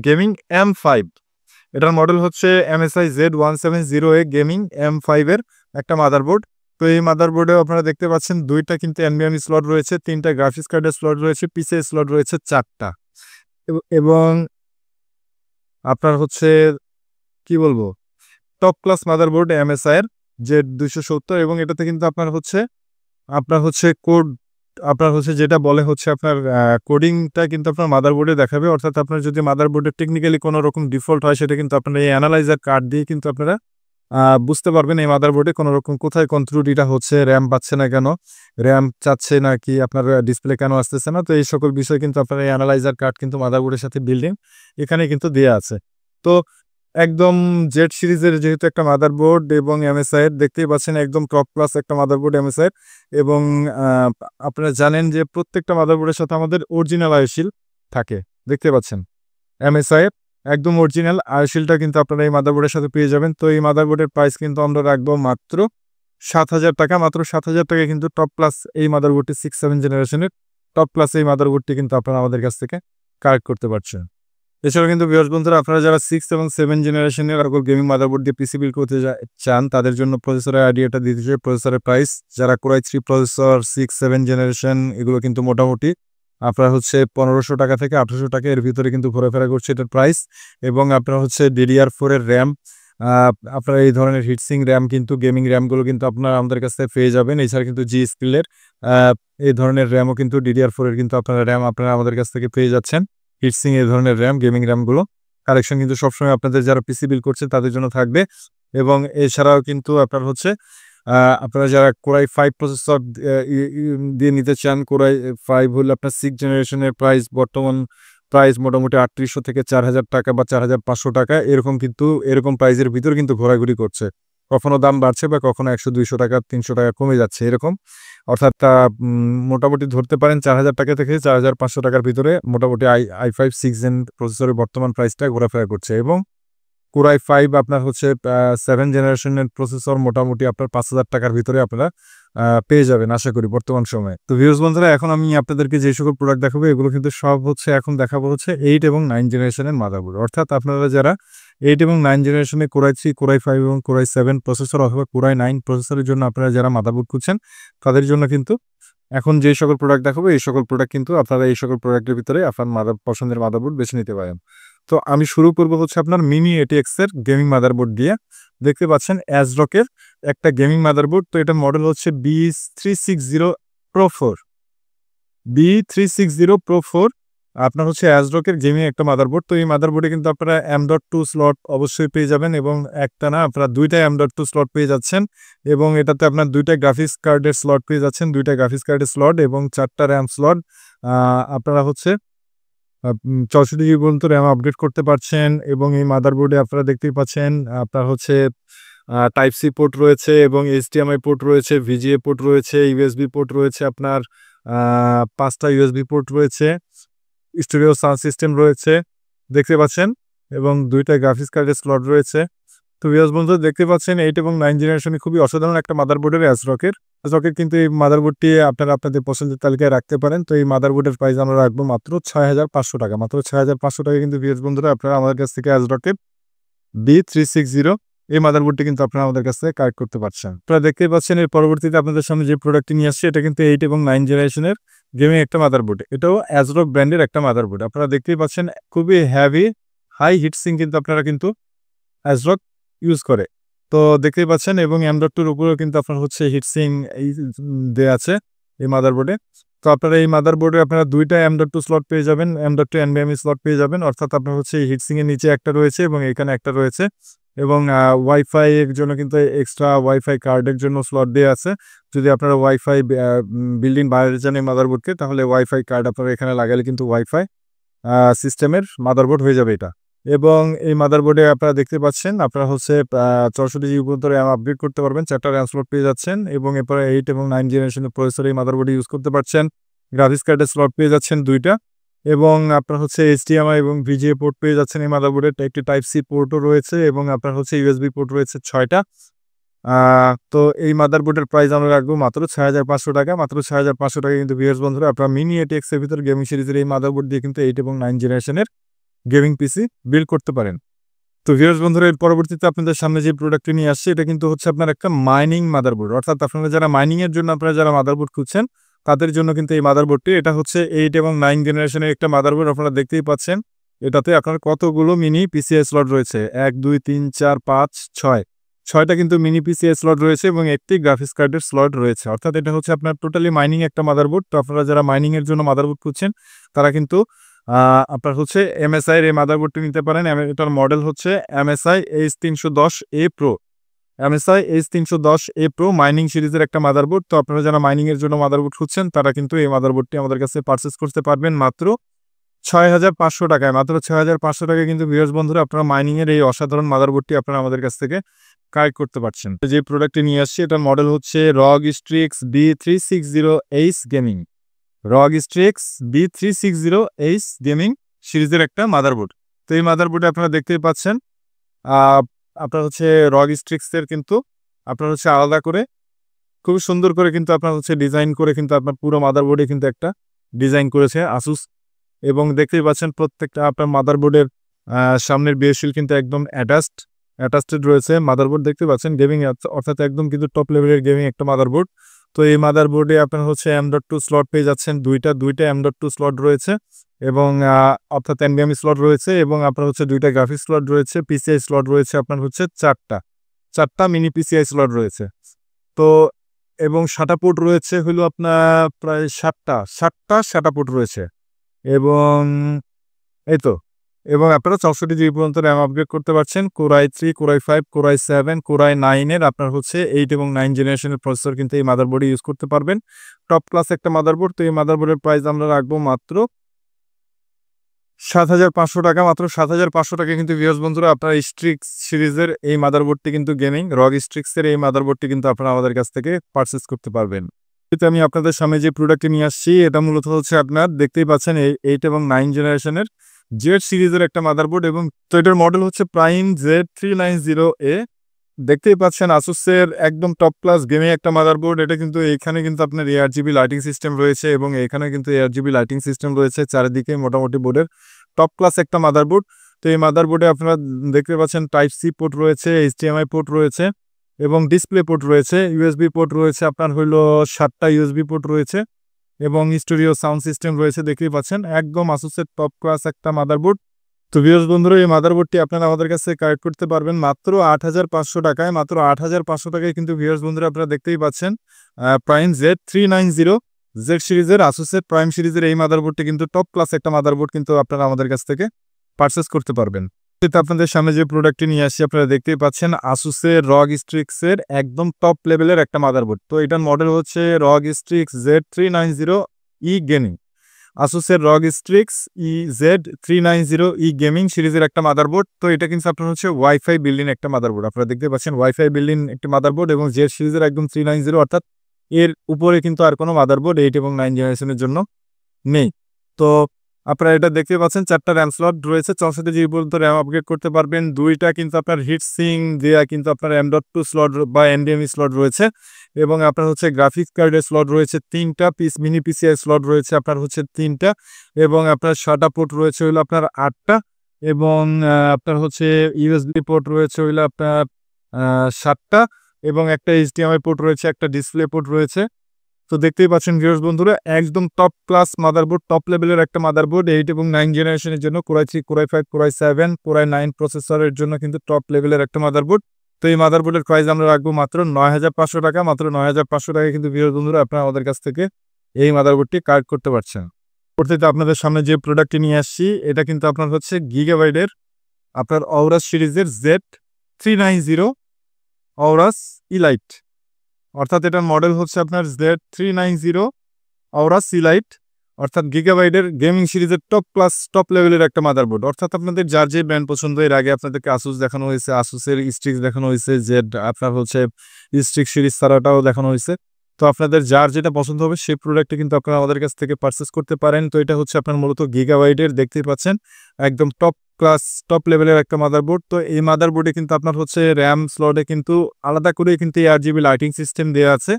গেমিং M5। এটার মডেল হচ্ছে MSI Z170A গেমিং M5 এর একটা মাদারবোর্ড। তো এই মাদারবোর্ডে আপনারা দেখতে পাচ্ছেন 2টা কিন্তু NVMe স্লট রয়েছে, 3টা গ্রাফিক্স কার্ডের স্লট রয়েছে, PCI স্লট রয়েছে 4টা, এবং আপনার হচ্ছে কি বলবো টপ ক্লাস মাদারবোর্ড MSI এর Z270, এবং এটাতে কিন্তু আপনার হচ্ছে কোড, আপনার হচ্ছে যেটা বলে হচ্ছে আপনার কোডিংটা কিন্তু আপনার মাদারবোর্ডে দেখাবে। অর্থাৎ আপনার যদি মাদারবোর্ডে টেকনিক্যালি কোনো রকম ডিফল্ট হয় সেটা কিন্তু আপনার এই অ্যানালাইজার কার্ড দিয়ে কিন্তু আপনারা বুঝতে পারবেন এই মাদারবোর্ডে কোনো রকম কোথায় কোন ত্রুটিটা হচ্ছে, র্যাম পাচ্ছে না কেন, র্যাম চাচ্ছে নাকি আপনার ডিসপ্লে কেন আসতেছে না। তো এই সকল বিষয় কিন্তু আপনার এই অ্যানালাইজার কার্ড কিন্তু মাদারবোর্ডের সাথে বিল্ডিং এখানে কিন্তু দেয়া আছে। তো একদম জেড সিরিজের যেহেতু একটা মাদারবোর্ড এবং এমএসআই এর দেখতেই পাচ্ছেন একদম টপ ক্লাস একটা মাদারবোর্ড এমএসআই এর। এবং আপনারা জানেন যে প্রত্যেকটা মাদারবোর্ডের সাথে আমাদের অরিজিনাল আইসিল থাকে, দেখতে পাচ্ছেন এমএসআই এর একদম অরিজিনাল আইসিলটা কিন্তু আপনারা এই মাদারবোর্ডের সাথে পেয়ে যাবেন। তো এই মাদারবোর্ডের প্রাইস কিন্তু আমরা রাখবো মাত্র ৭,০০০ টাকা। মাত্র ৭,০০০ টাকায় কিন্তু টপ ক্লাস এই মাদারবোর্ডটি 6-7 জেনারেশনের টপ ক্লাস এই মাদারবোর্ডটি কিন্তু আপনারা আমাদের কাছ থেকে কালেক্ট করতে পারছেন। এছাড়াও কিন্তু ভিউয়ার্স বন্ধুরা, আপনারা যারা 6 এবং 7 জেনারেশনের গেমিং মাদারবোর্ড দিয়ে পিসি বিল্ড করতে চান তাদের জন্য প্রসেসরের আইডিয়াটা দিতে চাই। প্রসেসরের প্রাইস যারা কোরাই 3 প্রসেসর 6-7 জেনারেশন এগুলো কিন্তু মোটামুটি আপনার হচ্ছে ১৫০০ টাকা থেকে ১৮০০ টাকা এর ভিতরে কিন্তু ঘোরাফেরা করছে এটার প্রাইস। এবং আপনার হচ্ছে DDR4 এর র্যাম, আপনারা এই ধরনের হিটসিং র্যাম কিন্তু গেমিং র্যামগুলো কিন্তু আপনারা আমাদের কাছ থেকে পেয়ে যাবেন। এছাড়া কিন্তু জি স্কিলের এই ধরনের র্যামও কিন্তু DDR4 এর কিন্তু আপনারা র্যাম আপনারা আমাদের কাছ থেকে পেয়ে যাচ্ছেন। হিটসিং এই ধরনের র্যাম গেমিং র্যামগুলো কালেকশন কিন্তু সবসময় আপনাদের যারা পিসি বিল্ড করছে তাদের জন্য থাকবে। এবং এছাড়াও কিন্তু আপনার হচ্ছে আপনারা যারা কোরাই 5 প্রসেসর দিয়ে নিতে চান, কোরাই 5 হলে আপনার 6 জেনারেশনের বর্তমান প্রাইস মোটামুটি ৩৮০০ থেকে ৪,০০০ টাকা বা ৪,৫০০ টাকা এরকম কিন্তু এরকম প্রাইসের ভিতর কিন্তু ঘোরাঘুরি করছে। কখনো দাম বাড়ছে বা কখনো ১০০-২০০ টাকা ৩০০ টাকা কমে যাচ্ছে এরকম। অর্থাৎ মোটামুটি ধরতে পারেন ৪,০০০ টাকা থেকে ৪,৫০০ টাকার ভিতরে মোটামুটি i5 6 জেন প্রসেসরের বর্তমান প্রাইসটা ঘোরাফেরা করছে। এবং কোরাই 5 আপনার হচ্ছে 7 জেনারেশনের প্রসেসর মোটামুটি আপনার ৫,০০০ টাকার ভিতরে আপনারা পেয়ে যাবেন আশা করি বর্তমান সময়ে। তো ভিউয়ার্স বন্ধুরা, এখন আমি আপনাদেরকে যে সকল প্রোডাক্ট দেখাবো এগুলো কিন্তু সব হচ্ছে এখন দেখাবো হচ্ছে 8 এবং 9 জেনারেশনের মাদারবোর্ড। অর্থাৎ আপনারা যারা 8 এবং 9 জেনারেশনে কোরাই 3, কোরাই 5 এবং কোরাই 7 প্রসেসর অথবা কোরাই 9 প্রসেসরের জন্য আপনারা যারা মাদারবোর্ড খুঁজছেন তাদের জন্য কিন্তু এখন যে সকল প্রোডাক্ট দেখাবো এই সকল প্রোডাক্ট কিন্তু আপনারা এই সকল প্রোডাক্টের ভিতরে আপনার পছন্দের মাদারবোর্ড বেছে নিতে পারেন। তো আমি শুরু করব হচ্ছে আপনার মিনি ATX এর গেমিং মাদারবোর্ড দিয়ে। দেখতে পাচ্ছেন অ্যাজরকের একটা গেমিং মাদারবোর্ড। তো এটা মডেল হচ্ছে B360 Pro 4। B360 Pro 4 আপনার হচ্ছে অ্যাজরকের গেমিং একটা মাদারবোর্ড। তো এই মাদারবোর্ডে কিন্তু আপনারা M.2 স্লট অবশ্যই পেয়ে যাবেন এবং একটা না আপনারা ২টা M.2 স্লট পেয়ে যাচ্ছেন। এবং এটাতে আপনার ২টা গ্রাফিক্স কার্ডের স্লট পেয়ে যাচ্ছেন, ২টা গ্রাফিক্স কার্ডের স্লট এবং 4টা র্যাম স্লট। আপনারা হচ্ছে ৬৪ জিবি পর্যন্ত র্যাম আপগ্রেড করতে পারছেন। এবং এই মাদারবোর্ডে আপনারা দেখতেই পাচ্ছেন আপনার হচ্ছে টাইপ সি পোর্ট রয়েছে এবং HDMI পোর্ট রয়েছে, VGA পোর্ট রয়েছে, USB পোর্ট রয়েছে, আপনার ৫টা USB পোর্ট রয়েছে, স্টিরিও সাউন্ড সিস্টেম রয়েছে দেখতে পাচ্ছেন এবং ২টা গ্রাফিক্স কার্ডের স্লট রয়েছে। তো ভিউয়ার্স বন্ধুরা, দেখতে পাচ্ছেন 8 এবং 9 জেনারেশনে খুবই অসাধারণ একটা মাদারবোর্ডের অ্যাজরকের কিন্তু এই মাদারবোর্ডটি আপনারা আপনাদের পছন্দের তালিকায় রাখতে পারেন। তো এই মাদারবোর্ডের প্রাইস আমরা রাখবো মাত্র ৬,৫০০ টাকা। মাত্র ৬,৫০০ টাকা কিন্তু ভিউয়ার্স বন্ধুরা আপনারা আমাদের কাছ থেকে অ্যাজরকের B360 এই মাদারবোর্ডটি কিন্তু আপনারা আমাদের কাছ থেকে কালেক্ট করতে পারছেন। আপনারা দেখতেই পাচ্ছেন এর পরবর্তীতে আপনাদের সামনে যে প্রোডাক্টটি নিয়ে আসছে এটা কিন্তু 8 এবং 9 জেনারেশনের গেমিং একটা মাদারবোর্ড। এটাও অ্যাজরক ব্র্যান্ডের একটা মাদারবোর্ড। আপনারা দেখতেই পাচ্ছেন খুবই হেভি হাই হিটসিং কিন্তু আপনারা কিন্তু অ্যাজরক ইউজ করে। তো দেখতেই পাচ্ছেন এবং M.2 উপরেও কিন্তু আপনার হচ্ছে হিটসিং এই দেয়া আছে এই মাদারবোর্ডে। তো আপনারা এই মাদারবোর্ডে আপনারা 2টা M.2 স্লট পেয়ে যাবেন, M.2 NVMe স্লট পেয়ে যাবেন। অর্থাৎ আপনার হচ্ছে হিটসিং এর নিচে একটা রয়েছে এবং এখানে একটা রয়েছে। এবং ওয়াইফাই এর জন্য কিন্তু এক্সট্রা ওয়াইফাই কার্ডের জন্য স্লট দেয়া আছে। যদি আপনারা ওয়াইফাই বিল্ডিং বানাতে চান এই মাদারবোর্ডকে তাহলে ওয়াইফাই কার্ড আপনারা এখানে লাগালে কিন্তু ওয়াইফাই সিস্টেমের মাদারবোর্ড হয়ে যাবে এটা। এবং এই মাদারবোর্ডে আপনারা দেখতে পাচ্ছেন আপনারা হচ্ছে ৬৪ জিবি পর্যন্ত র্যাম আপগ্রেড করতে পারবেন, 4টা র্যাম স্লট পেয়ে যাচ্ছেন এবং এরপরে 8 এবং 9 জেনারেশনের প্রসেসর এই মাদারবোর্ডে ইউজ করতে পারছেন। গ্রাফিক্স কার্ডের স্লট পেয়ে যাচ্ছেন 2টা এবং আপনার হচ্ছে HDMI এবং VGA পোর্ট পেয়ে যাচ্ছেন এই মাদারবোর্ডে। একটি টাইপ সি পোর্টও রয়েছে এবং আপনার হচ্ছে USB পোর্ট রয়েছে 6টা। তো এই মাদারবোর্ডের প্রাইস আমরা রাখবো মাত্র ৬,৫০০ টাকা। মাত্র ৬,৫০০ টাকা কিন্তু ভিউয়ার্স বন্ধুরা আপনারা মিনি ATX এর ভিতর গেমিং সিরিজের এই মাদারবোর্ড দিয়ে কিন্তু 8 এবং 9 জেনারেশনের গেমিং পিসি বিল্ড করতে পারেন। তো ভিউয়ার্স বন্ধুরা, এর পরবর্তীতে আপনাদের সামনে যে প্রোডাক্টটি নিয়ে আসছে এটা কিন্তু হচ্ছে আপনার একটা মাইনিং মাদারবোর্ড। অর্থাৎ আপনারা যারা মাইনিং এর জন্য আপনারা যারা মাদারবোর্ড খুঁজছেন তাদের জন্য কিন্তু এই মাদারবোর্ডটি এটা হচ্ছে 8 এবং 9 জেনারেশনের একটা মাদারবোর্ড। আপনারা দেখতেই পাচ্ছেন এটাতে আপনার কতগুলো মিনি PCI স্লট রয়েছে, 1 2 3 4 5 6 6টা কিন্তু মিনি PCI স্লট রয়েছে এবং একটি গ্রাফিক্স কার্ডের স্লট রয়েছে। অর্থাৎ এটা হচ্ছে আপনার টোটালি মাইনিং একটা মাদারবোর্ড। তো আপনারা যারা মাইনিং এর জন্য মাদারবোর্ড খুঁজছেন তারা কিন্তু আপনার হচ্ছে MSI এর এই মাদারবোর্ডটি নিতে পারেন। এটার মডেল হচ্ছে MSI H310A Pro। MSI H310A Pro mining সিরিজের একটা মাদারবোর্ড। তো আপনারা যারা মাইনিংয়ের জন্য মাদারবোর্ড খুঁজছেন তারা কিন্তু এই মাদারবোর্ডটি আমাদের কাছে পারচেস করতে পারবেন মাত্র ৬,৫০০ টাকায়। মাত্র ৬,৫০০ টাকায় কিন্তু ভিউয়ার্স বন্ধুরা আপনারা মাইনিংয়ের এই অসাধারণ মাদারবোর্ডটি আপনারা আমাদের কাছ থেকে কালেক্ট করতে পারছেন। যে প্রোডাক্টটি নিয়ে আসছি এটার মডেল হচ্ছে ROG Strix B360H gaming. ROG Strix B360H gaming সিরিজের একটা মাদারবোর্ড। তো এই মাদারবোর্ডে আপনারা দেখতেই পাচ্ছেন আপনার হচ্ছে ROG Strix এর কিন্তু আপনার হচ্ছে আলাদা করে খুব সুন্দর করে কিন্তু আপনার হচ্ছে ডিজাইন করে কিন্তু আপনার পুরো মাদারবোর্ডে কিন্তু একটা ডিজাইন করেছে আসুস। এবং দেখতেই পাচ্ছেন প্রত্যেকটা আপনার মাদারবোর্ডের সামনের বেসিল কিন্তু একদম অ্যাটাচড রয়েছে। মাদারবোর্ড দেখতে পাচ্ছেন গেমিং, অর্থাৎ একদম কিন্তু টপ লেভেলের গেমিং একটা মাদারবোর্ড। তো এই মাদারবোর্ডে আপনার হচ্ছে M.2 স্লট পেয়ে যাচ্ছেন, দুইটা M.2 স্লট রয়েছে এবং অর্থাৎ NVMe স্লট রয়েছে এবং আপনার হচ্ছে দুইটা গ্রাফিক্স স্লট রয়েছে, PCI স্লট রয়েছে আপনার হচ্ছে চারটা মিনি PCI স্লট রয়েছে। তো এবং SATA পোর্ট রয়েছে হলো আপনার প্রায় সাতটা SATA পোর্ট রয়েছে এবং এই তো এবং আপনারা 64 জিবি পর্যন্ত র্যাম আপগ্রেড করতে পারছেন। Core i3, Core i5, Core i7, Core i9 এর আপনার হচ্ছে 8 এবং 9 জেনারেশনের প্রসেসর কিন্তু এই মাদারবোর্ডে ইউজ করতে পারবেন। টপ ক্লাস একটা মাদারবোর্ড। তো এই মাদারবোর্ডের প্রাইস আমরা রাখবো মাত্র ৭,৫০০ টাকা। মাত্র ৭,৫০০ টাকা কিন্তু ভিউয়ার্স বন্ধুরা আপনারা স্ট্রিক্স সিরিজের এই মাদারবোর্ডটি কিন্তু গেমিং ROG Strix এর এই মাদারবোর্ডটি কিন্তু আপনারা আমাদের কাছ থেকে পারচেস করতে পারবেন। আমি আপনাদের সামনে যে প্রোডাক্টটি নিয়ে আসছি এটা মূলত হচ্ছে আপনার দেখতেই পাচ্ছেন 8 এবং 9 জেনারেশনের জেড সিরিজের একটা মাদারবোর্ড এবং তো এটার মডেল হচ্ছে প্রাইম Z390A। দেখতেই পাচ্ছেন আসুসের একদম টপ ক্লাস গেমিং একটা মাদারবোর্ড। এটা কিন্তু এখানে কিন্তু আপনার ARGB লাইটিং সিস্টেম রয়েছে এবং এখানে কিন্তু ARGB লাইটিং সিস্টেম রয়েছে চারিদিকে। মোটামুটি বোর্ডের টপ ক্লাস একটা মাদারবোর্ড। তো এই মাদারবোর্ডে আপনারা দেখতে পাচ্ছেন Type-C পোর্ট রয়েছে, HDMI পোর্ট রয়েছে এবং ডিসপ্লে পোর্ট রয়েছে, USB পোর্ট রয়েছে আপনার হইলো 7টা USB পোর্ট রয়েছে এবং স্টুডিও সাউন্ড সিস্টেম রয়েছে। দেখতেই পাচ্ছেন একদম আসুসের টপ ক্লাস একটা মাদারবোর্ড। তো ভিউয়ার্স বন্ধুরা এই মাদারবোর্ডটি আপনারা আমাদের কাছে কালেক্ট করতে পারবেন মাত্র ৮,৫০০ টাকায়। মাত্র ৮,৫০০ টাকায় কিন্তু ভিউয়ার্স বন্ধুরা আপনারা দেখতেই পাচ্ছেন প্রাইম Z390 জেড সিরিজের আসুসের প্রাইম সিরিজের এই মাদারবোর্ডটি কিন্তু টপ ক্লাস একটা মাদারবোর্ড কিন্তু আপনারা আমাদের কাছ থেকে পারচেস করতে পারবেন। আপনাদের সামনে যে প্রোডাক্টটি নিয়ে আসছি আপনারা দেখতেই পাচ্ছেন আসুসের ROG Strix এর একদম টপ লেভেলের একটা মাদারবোর্ড। তো এটার মডেল হচ্ছে ROG Strix Z390E গেমিং। আসুসের ROG Strix Z390E গেমিং সিরিজের একটা মাদারবোর্ড। তো এটা কিন্তু আপনার হচ্ছে ওয়াইফাই বিল্ডিং একটা মাদারবোর্ড। আপনারা দেখতে পাচ্ছেন ওয়াইফাই বিল্ডিং একটা মাদারবোর্ড এবং জেড সিরিজের একদম 390, অর্থাৎ এর উপরে কিন্তু আর কোনো মাদারবোর্ড 8 এবং 9 জেনারেশনের জন্য নেই। তো আপনারা এটা দেখতে পাচ্ছেন 4টা র্যাম স্লট রয়েছে, 64 জিবি পর্যন্ত র্যাম আপগ্রেড করতে পারবেন। দুইটা কিন্তু আপনার হিট সিং দেওয়া কিন্তু আপনার M.2 স্লট বা NVMe স্লট রয়েছে এবং আপনার হচ্ছে গ্রাফিক্স কার্ডের স্লট রয়েছে 3টা, মিনি PCI স্লট রয়েছে আপনার হচ্ছে 3টা এবং আপনার SATA পোর্ট রয়েছে হইলো আপনার 8টা এবং আপনার হচ্ছে USB পোর্ট রয়েছে হইলো আপনার 7টা এবং একটা HDMI পোর্ট রয়েছে, একটা ডিসপ্লে পোর্ট রয়েছে। তো দেখতেই পাচ্ছেন ভিউয়ার্স বন্ধুরা একদম টপ ক্লাস মাদারবোর্ড, টপ লেভেলের একটা মাদারবোর্ড 8 এবং 9 জেনারেশনের জন্য Core i3, Core i5, Core i7, Core i9 প্রসেসরের জন্য কিন্তু টপ লেভেলের একটা মাদারবোর্ড। তো এই মাদারবোর্ডের প্রাইস আমরা রাখবো মাত্র ৯,৫০০ টাকা। মাত্র ৯,৫০০ টাকায় কিন্তু ভিউয়ার্স বন্ধুরা আপনারা আমাদের কাছ থেকে এই মাদারবোর্ডটি কালেক্ট করতে পারছেন। পরবর্তীতে আপনাদের সামনে যে প্রোডাক্টটি নিয়ে আসছি এটা কিন্তু আপনার হচ্ছে গিগাবাইটের আপনার Aorus সিরিজের Z390 Aorus Elite, অর্থাৎ এটার মডেল হচ্ছে আপনার Z390 Aorus Elite, অর্থাৎ গিগাবাইটের গেমিং সিরিজের টপ ক্লাস টপ লেভেলের একটা মাদারবোর্ড। অর্থাৎ আপনাদের যার যে ব্র্যান্ড পছন্দ, এর আগে আপনাদেরকে আসুস দেখানো হয়েছে, আসুসের Strix দেখানো হয়েছে, জেড আপনার হচ্ছে Strix সিরিজ ছাড়াটাও দেখানো হয়েছে। তো আপনাদের যার যেটা পছন্দ হবে সেই প্রোডাক্টটি কিন্তু আপনারা আমাদের কাছ থেকে পারচেস করতে পারেন। তো এটা হচ্ছে আপনার মূলত গিগাবাইটের, দেখতেই পাচ্ছেন একদম টপ ক্লাস টপ লেভেলের একটা মাদারবোর্ড। তো এই মাদারবোর্ডে কিন্তু আপনার হচ্ছে র্যাম স্লটে কিন্তু আলাদা করে কিন্তু ARGB লাইটিং সিস্টেম দেওয়া আছে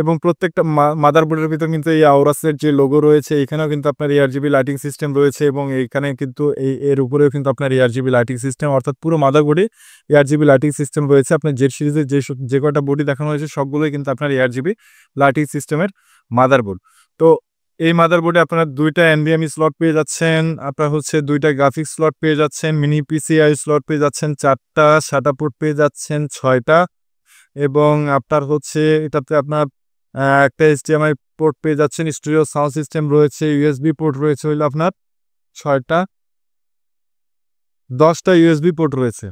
এবং প্রত্যেকটা মাদারবোর্ডের ভিতর কিন্তু এই আওরাসের যে লোগো রয়েছে এখানেও কিন্তু আপনার ARGB লাইটিং সিস্টেম রয়েছে এবং এইখানে কিন্তু এর উপরেও কিন্তু আপনার ARGB লাইটিং সিস্টেম, অর্থাৎ পুরো মাদারবোর্ডে ARGB লাইটিং সিস্টেম রয়েছে। আপনার জেড সিরিজের যে কয়টা বডি দেখানো হয়েছে সবগুলোই কিন্তু আপনার ARGB লাইটিং সিস্টেমের মাদারবোর্ড। তো এই মাদারবোর্ডে আপনারা দুইটা NVMe স্লট পেয়ে যাচ্ছেন, আপনার হচ্ছে দুইটা গ্রাফিক্স স্লট পেয়ে যাচ্ছেন, মিনি PCI স্লট পেয়ে যাচ্ছেন 4টা, SATA পোর্ট পেয়ে যাচ্ছেন 6টা এবং আপনার হচ্ছে এটাতে আপনার একটা HDMI পোর্ট পেয়ে যাচ্ছেন, স্টুডিও সাউন্ড সিস্টেম রয়েছে, USB পোর্ট রয়েছে হইলো আপনার 6টা, 10টা USB পোর্ট রয়েছে।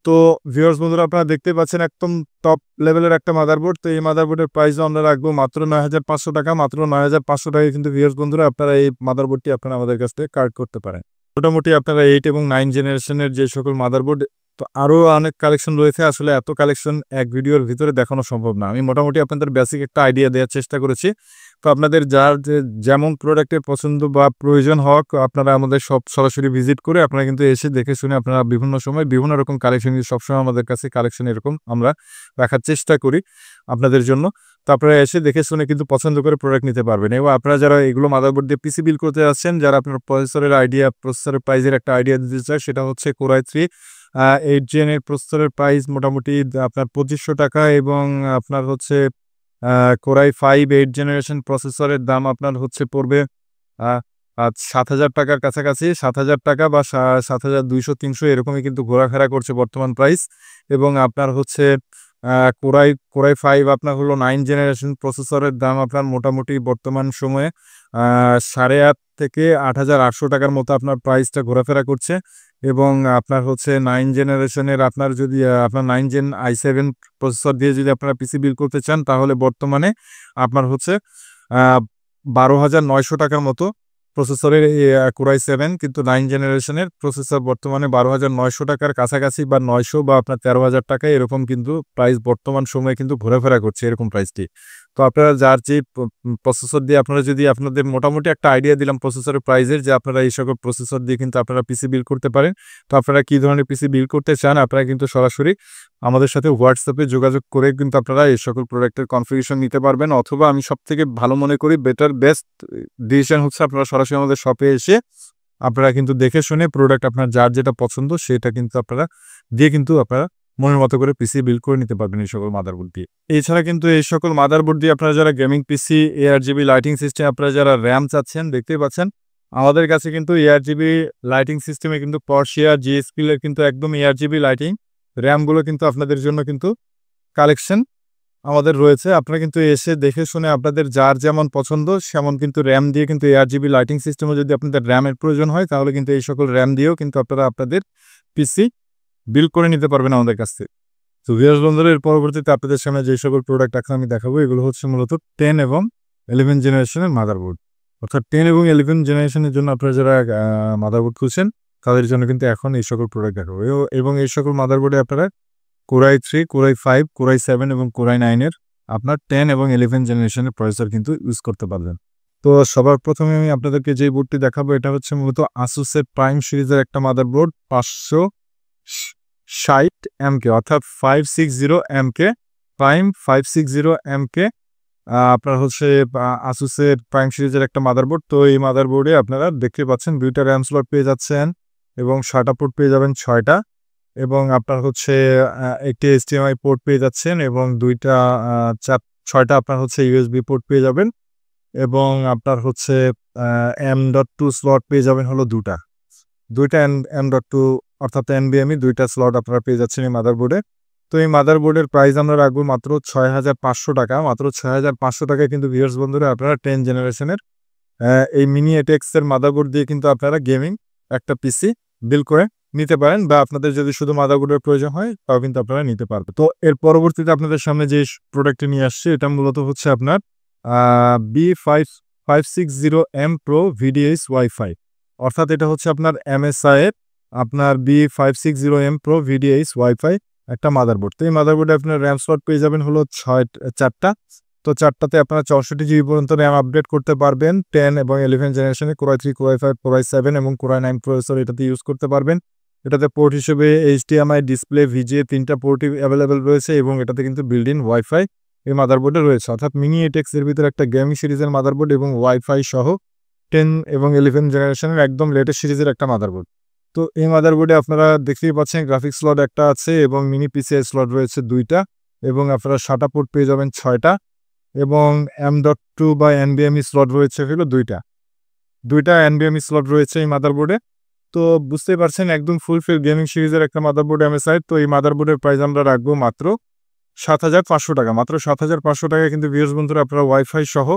তো ভিউয়ার্স বন্ধুরা, আপনারা দেখতে পাচ্ছেন একদম টপ লেভেলের একটা মাদারবোর্ড। তো এই মাদারবোর্ডের প্রাইসও আমরা রাখবো মাত্র ৯,৫০০ টাকা। মাত্র ৯,৫০০ টাকায় কিন্তু ভিউয়ার্স বন্ধুরা আপনারা এই মাদারবোর্ডটি আপনারা আমাদের কাছ থেকে কার্ড করতে পারেন। মোটামুটি আপনারা 8 এবং 9 জেনারেশনের যে সকল মাদারবোর্ড, তো আরও অনেক কালেকশন রয়েছে। আসলে এত কালেকশন এক ভিডিওর ভিতরে দেখানো সম্ভব না। আমি মোটামুটি আপনাদের বেসিক একটা আইডিয়া দেওয়ার চেষ্টা করেছি। তো আপনাদের যার যেমন প্রোডাক্টের পছন্দ বা প্রয়োজন হওয়া, আপনারা আমাদের সব সরাসরি ভিজিট করে আপনারা কিন্তু এসে দেখে শুনে আপনারা বিভিন্ন সময় বিভিন্ন রকম কালেকশন, সবসময় আমাদের কাছে কালেকশন এরকম আমরা রাখার চেষ্টা করি আপনাদের জন্য। তো আপনারা এসে দেখে শুনে কিন্তু পছন্দ করে প্রোডাক্ট নিতে পারবেন। এবং আপনারা যারা এগুলো মাদারবোর্ড দিয়ে পিসি বিল করতে যাচ্ছেন, যারা আপনার প্রসেসরের প্রাইজের একটা আইডিয়া দিতে চায়, সেটা হচ্ছে কোরাই 3 8 জেনের প্রসেসরের প্রাইস মোটামুটি আপনার ২৫০০ টাকা। এবং আপনার হচ্ছে কোরাই 5 8 জেনারেশন প্রসেসরের দাম আপনার হচ্ছে পড়বে ৭,০০০ টাকার কাছাকাছি। ৭,০০০ টাকা বা ৭,২০০-৩০০ এরকমই কিন্তু ঘোরাফেরা করছে বর্তমান প্রাইস। এবং আপনার হচ্ছে কোরাই 5 আপনার হলো 9 জেনারেশন প্রসেসরের দাম আপনার মোটামুটি বর্তমান সময়ে ৮,৫০০ থেকে ৮,৮০০ টাকার মতো আপনার প্রাইসটা ঘোরাফেরা করছে। এবং আপনার হচ্ছে 9 জেনারেশনের আপনার যদি আপনার 9 জেন i7 প্রসেসর দিয়ে যদি আপনারা পিসি বিল করতে চান, তাহলে বর্তমানে আপনার হচ্ছে ১২,৯০০ টাকার মতো প্রসেসরের কোরাই 7, কিন্তু 9 জেনারেশনের প্রসেসর বর্তমানে ১২,৯০০ টাকার কাছাকাছি বা ৯০০ বা আপনার ১৩,০০০ টাকা এরকম কিন্তু প্রাইস বর্তমান সময়ে কিন্তু ঘোরাফেরা করছে এরকম প্রাইসটি। তো আপনারা যার যে প্রসেসর দিয়ে আপনারা যদি আপনাদের মোটামুটি একটা আইডিয়া দিলাম প্রসেসরের প্রাইসের, যে আপনারা এই সকল প্রসেসর দিয়ে কিন্তু আপনারা পিসি বিল করতে পারেন। তো আপনারা কী ধরনের পিসি বিল করতে চান, আপনারা কিন্তু সরাসরি আমাদের সাথে হোয়াটসঅ্যাপে যোগাযোগ করে কিন্তু আপনারা এই সকল প্রোডাক্টের কনফিগারেশন নিতে পারবেন। অথবা আমি সবথেকে ভালো মনে করি বেস্ট ডিসিশন হচ্ছে আপনারা সরাসরি আমাদের শপে এসে আপনারা কিন্তু দেখে শুনে প্রোডাক্ট আপনার যার যেটা পছন্দ সেটা কিন্তু আপনারা দিয়ে কিন্তু আপনারা মনের মতো করে পিসি বিল করে নিতে পারবেন এই সকল মাদারবোর্ড দিয়ে। এছাড়া কিন্তু এই সকল মাদারবোর্ড দিয়ে আপনারা যারা গেমিং পিসি, ARGB লাইটিং সিস্টেম, আপনারা যারা র্যাম চাচ্ছেন, দেখতেই পাচ্ছেন আমাদের কাছে কিন্তু ARGB লাইটিং সিস্টেমে কিন্তু পর্শিয়া GSP-এর কিন্তু একদম ARGB লাইটিং র্যামগুলো কিন্তু আপনাদের জন্য কিন্তু কালেকশন আমাদের রয়েছে। আপনারা কিন্তু এসে দেখে শুনে আপনাদের যার যেমন পছন্দ সেমন কিন্তু র্যাম দিয়ে কিন্তু ARGB লাইটিং সিস্টেমে যদি আপনাদের র্যামের প্রয়োজন হয়, তাহলে কিন্তু এই সকল র্যাম দিয়েও কিন্তু আপনারা আপনাদের পিসি বিল করে নিতে পারবেন আমাদের কাছ থেকে। তো ভিউয়ার্স বন্ধুরা, এর পরবর্তীতে আপনাদের সামনে যে সকল প্রোডাক্ট এখন আমি দেখাবো, এগুলো হচ্ছে মূলত 10 এবং 11 জেনারেশনের মাদারবোর্ড। অর্থাৎ 10 এবং 11 জেনারেশনের জন্য আপনারা যারা মাদারবোর্ড খুঁজছেন, তাদের জন্য কিন্তু এখন এই সকল প্রোডাক্ট দেখাবো। এবং এই সকল মাদারবোর্ডে আপনারা কোরাই 3, কোরাই 5, কোরাই 7 এবং কোরাই 9 এর আপনার 10 এবং 11 জেনারেশনের প্রসেসর কিন্তু ইউজ করতে পারবেন। তো সবার প্রথমে আমি আপনাদেরকে যে বোর্ডটি দেখাবো, এটা হচ্ছে মূলত আসুসের প্রাইম সিরিজের একটা মাদারবোর্ড ৫৬০ MK, অর্থাৎ 560 MK প্রাইম 560 MK। আপনার হচ্ছে আসুসের প্রাইম সিরিজের একটা মাদারবোর্ড। তো এই মাদারবোর্ডে আপনারা দেখতে পাচ্ছেন দুইটা র্যাম স্লট পেয়ে যাচ্ছেন এবং SATA পোর্ট পেয়ে যাবেন 6টা। এবং আপনার হচ্ছে একটি HDMI পোর্ট পেয়ে যাচ্ছেন এবং 6টা আপনার হচ্ছে USB পোর্ট পেয়ে যাবেন। এবং আপনার হচ্ছে M.2 স্লট পেয়ে যাবেন হলো দুইটা M.2 অর্থাৎ NVMe দুইটা স্লট আপনারা পেয়ে যাচ্ছেন এই মাদারবোর্ডে। তো এই মাদারবোর্ডের প্রাইস আমরা রাখবো মাত্র ৬,৫০০ টাকা। মাত্র ৬,৫০০ টাকায় কিন্তু ভিউয়ার্স বন্ধুরা আপনারা 10 জেনারেশনের এই মিনি ATX এর মাদারবোর্ড দিয়ে কিন্তু আপনারা গেমিং একটা পিসি বিল করে নিতে পারেন, বা আপনাদের যদি শুধু মাদারবোর্ডের প্রয়োজন হয় তাও কিন্তু আপনারা নিতে পারবেন। তো এর পরবর্তীতে আপনাদের সামনে যে প্রোডাক্টটি নিয়ে আসছে, এটা মূলত হচ্ছে আপনার B560M Pro VDH Wi-Fi, অর্থাৎ এটা হচ্ছে আপনার MSI এর আপনার B560M Pro VDH Wi-Fi একটা মাদারবোর্ড। তো এই মাদারবোর্ডে আপনার র্যাম স্লট পেয়ে যাবেন হলো 4টা। তো 4টাতে আপনারা 64GB পর্যন্ত র্যাম আপডেট করতে পারবেন। 10 এবং 11 জেনারেশনে কোরাই 3, কোরাই 5, কোরাই 7 এবং কোরাই 9 প্রসেসর এটাতে ইউজ করতে পারবেন। এটাতে পোর্ট হিসেবে HDMI, ডিসপ্লে, VGA 3টা পোর্টই অ্যাভেলেবেল রয়েছে এবং এটাতে কিন্তু বিল্ড ইন ওয়াইফাই এই মাদারবোর্ডে রয়েছে। অর্থাৎ মিনি ATX এর ভিতরে একটা গেমিং সিরিজের মাদারবোর্ড এবং ওয়াইফাই সহ 10 এবং 11 জেনারেশনের একদম লেটেস্ট সিরিজের একটা মাদারবোর্ড। তো এই মাদারবোর্ডে আপনারা দেখতেই পাচ্ছেন গ্রাফিক্স স্লট একটা আছে এবং মিনি PCI স্লট রয়েছে 2টা এবং আপনারা SATA পোর্ট পেয়ে যাবেন 6টা এবং M.2 বা NVMe স্লট রয়েছে হলো 2টা NVMe স্লট রয়েছে এই মাদারবোর্ডে। তো বুঝতেই পারছেন একদম ফুলফিল গেমিং সিরিজের একটা মাদারবোর্ড MSI। তো এই মাদারবোর্ডের প্রাইস আমরা রাখবো মাত্র ৭,৫০০ টাকা। মাত্র ৭,৫০০ টাকায় কিন্তু ভিউয়ার্স বন্ধুরা আপনারা ওয়াইফাই সহ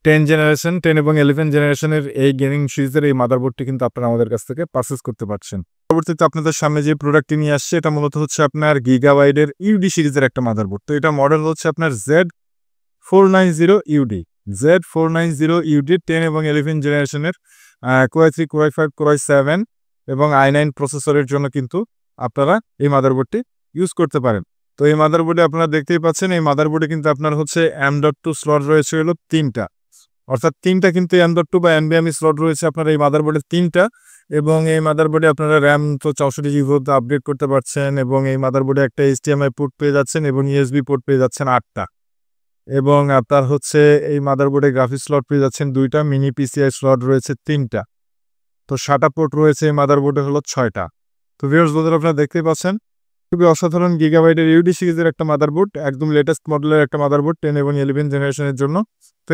10 জেনারেশন, 10 এবং 11 জেনারেশনের এই গেমিং সিরিজের এই মাদারবোর্ডটি কিন্তু আপনারা আমাদের কাছ থেকে পারচেস করতে পারছেন। পরবর্তীতে আপনাদের সামনে যে প্রোডাক্টটি নিয়ে আসছে এটা মূলত হচ্ছে আপনার গিগাবাইটের ইউডি সিরিজের একটা মাদারবোর্ড। তো এটা মডেল হচ্ছে আপনার Z490 UD, Z490 UD 10 এবং 11 জেনারেশনের Core i3, Core i5, Core i7 এবং i9 প্রসেসরের জন্য কিন্তু আপনারা এই মাদারবোর্ডটি ইউজ করতে পারেন। তো এই মাদারবোর্ডে আপনারা দেখতেই পাচ্ছেন, এই মাদারবোর্ডে কিন্তু আপনার হচ্ছে M.2 স্লট রয়েছে হলো 3টা, অর্থাৎ 3টা কিন্তু M.2 বা NVMe স্লট রয়েছে আপনার এই মাদারবোর্ডে 3টা। এবং এই মাদারবোর্ডে আপনারা র্যাম তো 64 GB আপগ্রেড করতে পারছেন এবং এই মাদারবোর্ডে একটা HDMI পোর্ট পেয়ে যাচ্ছেন এবং USB পোর্ট পেয়ে যাচ্ছেন 8টা। এবং আপনার হচ্ছে এই মাদারবোর্ডে গ্রাফিক্স স্লট পেয়ে যাচ্ছেন 2টা, মিনি PCI স্লট রয়েছে 3টা। তো SATA পোর্ট রয়েছে এই মাদারবোর্ডে হলো 6টা। তো ভিউয়ার্স বন্ধুরা আপনারা দেখতেই পাচ্ছেন খুবই অসাধারণ গিগাবাইটের ইউডি সিরিজের একটা মাদারবোর্ড, একদম লেটেস্ট মডেলের একটা মাদারবোর্ড 10 এবং 11 জেনারেশনের জন্য। তো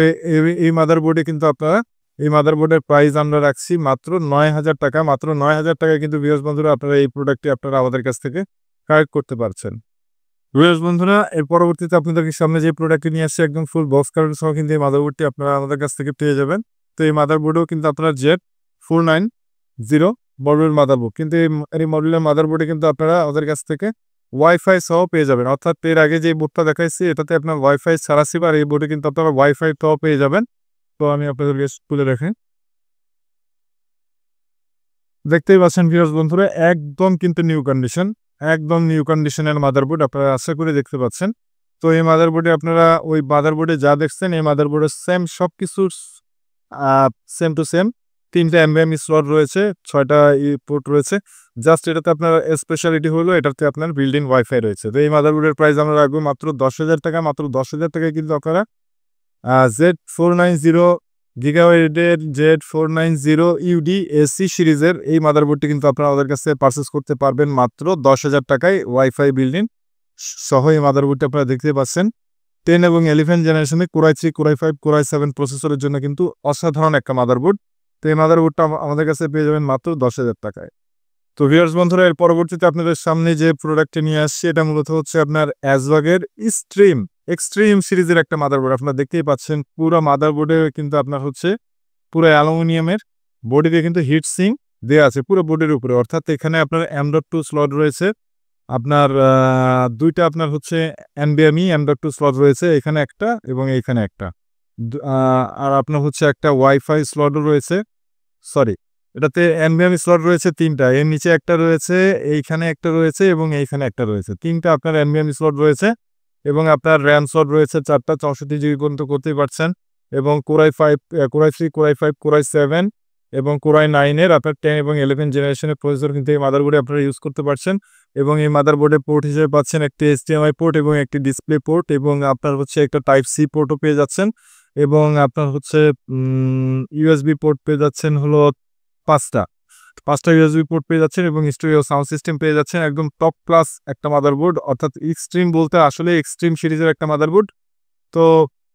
এই মাদারবোর্ডে কিন্তু আপনারা এই মাদারবোর্ডের প্রাইস আমরা রাখছি মাত্র 9,000 টাকা। মাত্র 9,000 টাকায় কিন্তু ভিউয়ার্স বন্ধুরা আপনারা এই প্রোডাক্টটি আপনারা আমাদের কাছ থেকে কালেক্ট করতে পারছেন। ভিউয়ার্স বন্ধুরা এর পরবর্তীতে আপনাদের সামনে যে প্রোডাক্টটি নিয়ে আসছে একদম ফুল বক্স কার্টন সহ কিন্তু এই মাদারবোর্ডটি আপনারা আমাদের কাছ থেকে পেয়ে যাবেন। তো এই মাদারবোর্ডেও কিন্তু আপনারা Z490 মডেলের মাদারবোর্ড, কিন্তু এই মডেলের মাদারবোর্ডে কিন্তু আপনারা আমাদের কাছ থেকে ওয়াইফাই সহ পেয়ে যাবেন। অর্থাৎ এর আগে যে বোর্ডটা দেখাইছি এটাতে আপনার ওয়াইফাই ছাড়া ছিল, আর এই বোর্ডে কিন্তু আপনারা ওয়াইফাই সহ পেয়ে যাবেন। তো আমি আপনাদেরকে খুলে রাখি, দেখতেই পাচ্ছেন ভিউয়ার্স বন্ধুরা একদম কিন্তু নিউ কন্ডিশন, একদম নিউ কন্ডিশনের মাদারবোর্ড আপনারা আশা করে দেখতে পাচ্ছেন। তো এই মাদারবোর্ডে আপনারা ওই মাদারবোর্ডে যা দেখছেন এই মাদারবোর্ডের সেম সব কিছু সেম টু সেম। 3টা NVMe স্লট রয়েছে, 6টা পোর্ট রয়েছে। জাস্ট এটাতে আপনার স্পেশালিটি হলো এটাতে আপনার বিল্ড ইন ওয়াইফাই রয়েছে। তো এই মাদারবোর্ডের প্রাইস আমরা রাখবো মাত্র 10,000 টাকা। মাত্র 10,000 টাকায় কিন্তু আপনারা Z490 গিগাবাইটের Z490 UD AC সিরিজের এই মাদারবোর্ডটি কিন্তু আপনারা আমাদের কাছে পারচেস করতে পারবেন মাত্র 10,000 টাকায় ওয়াইফাই বিল্ড ইন সহ। এই মাদারবোর্ডটি আপনারা দেখতে পাচ্ছেন 10 এবং 11 জেনারেশনে Core i3, Core i5, Core i7 প্রসেসরের জন্য কিন্তু অসাধারণ একটা মাদারবোর্ড। তো এই মাদারবোর্ডটা আমাদের কাছে পেয়ে যাবেন মাত্র 10,000 টাকায়। তো ভিউয়ার্স বন্ধুরা এর পরবর্তীতে আপনাদের সামনে যে প্রোডাক্টটি নিয়ে আসছে এটা মূলত হচ্ছে আপনার অ্যাজরকের এক্সট্রিম সিরিজের একটা মাদারবোর্ড। আপনারা দেখতেই পাচ্ছেন পুরো মাদারবোর্ডে কিন্তু আপনার হচ্ছে পুরো অ্যালুমিনিয়ামের বডিতে কিন্তু হিট সিঙ্ক দেওয়া আছে পুরো বোর্ডের উপরে। অর্থাৎ এখানে আপনার M.2 স্লট রয়েছে, আপনার 2টা আপনার হচ্ছে NVMe M.2 স্লট রয়েছে, এখানে একটা এবং এইখানে একটা। আর আপনার হচ্ছে একটা ওয়াইফাই স্লটও রয়েছে, সরি এটাতে NVMe স্লট রয়েছে 3টা, এর নিচে একটা রয়েছে, এইখানে একটা রয়েছে এবং এইখানে একটা রয়েছে। 3টা আপনার NVMe স্লট রয়েছে এবং আপনার র্যাম স্লট রয়েছে 4টা, 64 GB পর্যন্ত করতেই পারছেন। এবং Core i5, Core i3, Core i5, Core i7 এবং Core i9 এর আপনার 10 এবং 11 জেনারেশনের প্রসেসর কিন্তু এই মাদারবোর্ডে আপনারা ইউজ করতে পারছেন। এবং এই মাদারবোর্ডে পোর্ট হিসেবে পাচ্ছেন একটি HDMI পোর্ট এবং একটি ডিসপ্লে পোর্ট এবং আপনার হচ্ছে একটা Type-C পোর্টও পেয়ে যাচ্ছেন এবং আপনার হচ্ছে USB পোর্ট পেয়ে যাচ্ছেন হলো 5টা USB পোর্ট পেয়ে যাচ্ছেন এবং স্টেরিও সাউন্ড সিস্টেম পেয়ে যাচ্ছেন। একদম টপ ক্লাস একটা মাদারবোর্ড, অর্থাৎ এক্সট্রিম বলতে আসলে এক্সট্রিম সিরিজের একটা মাদারবোর্ড। তো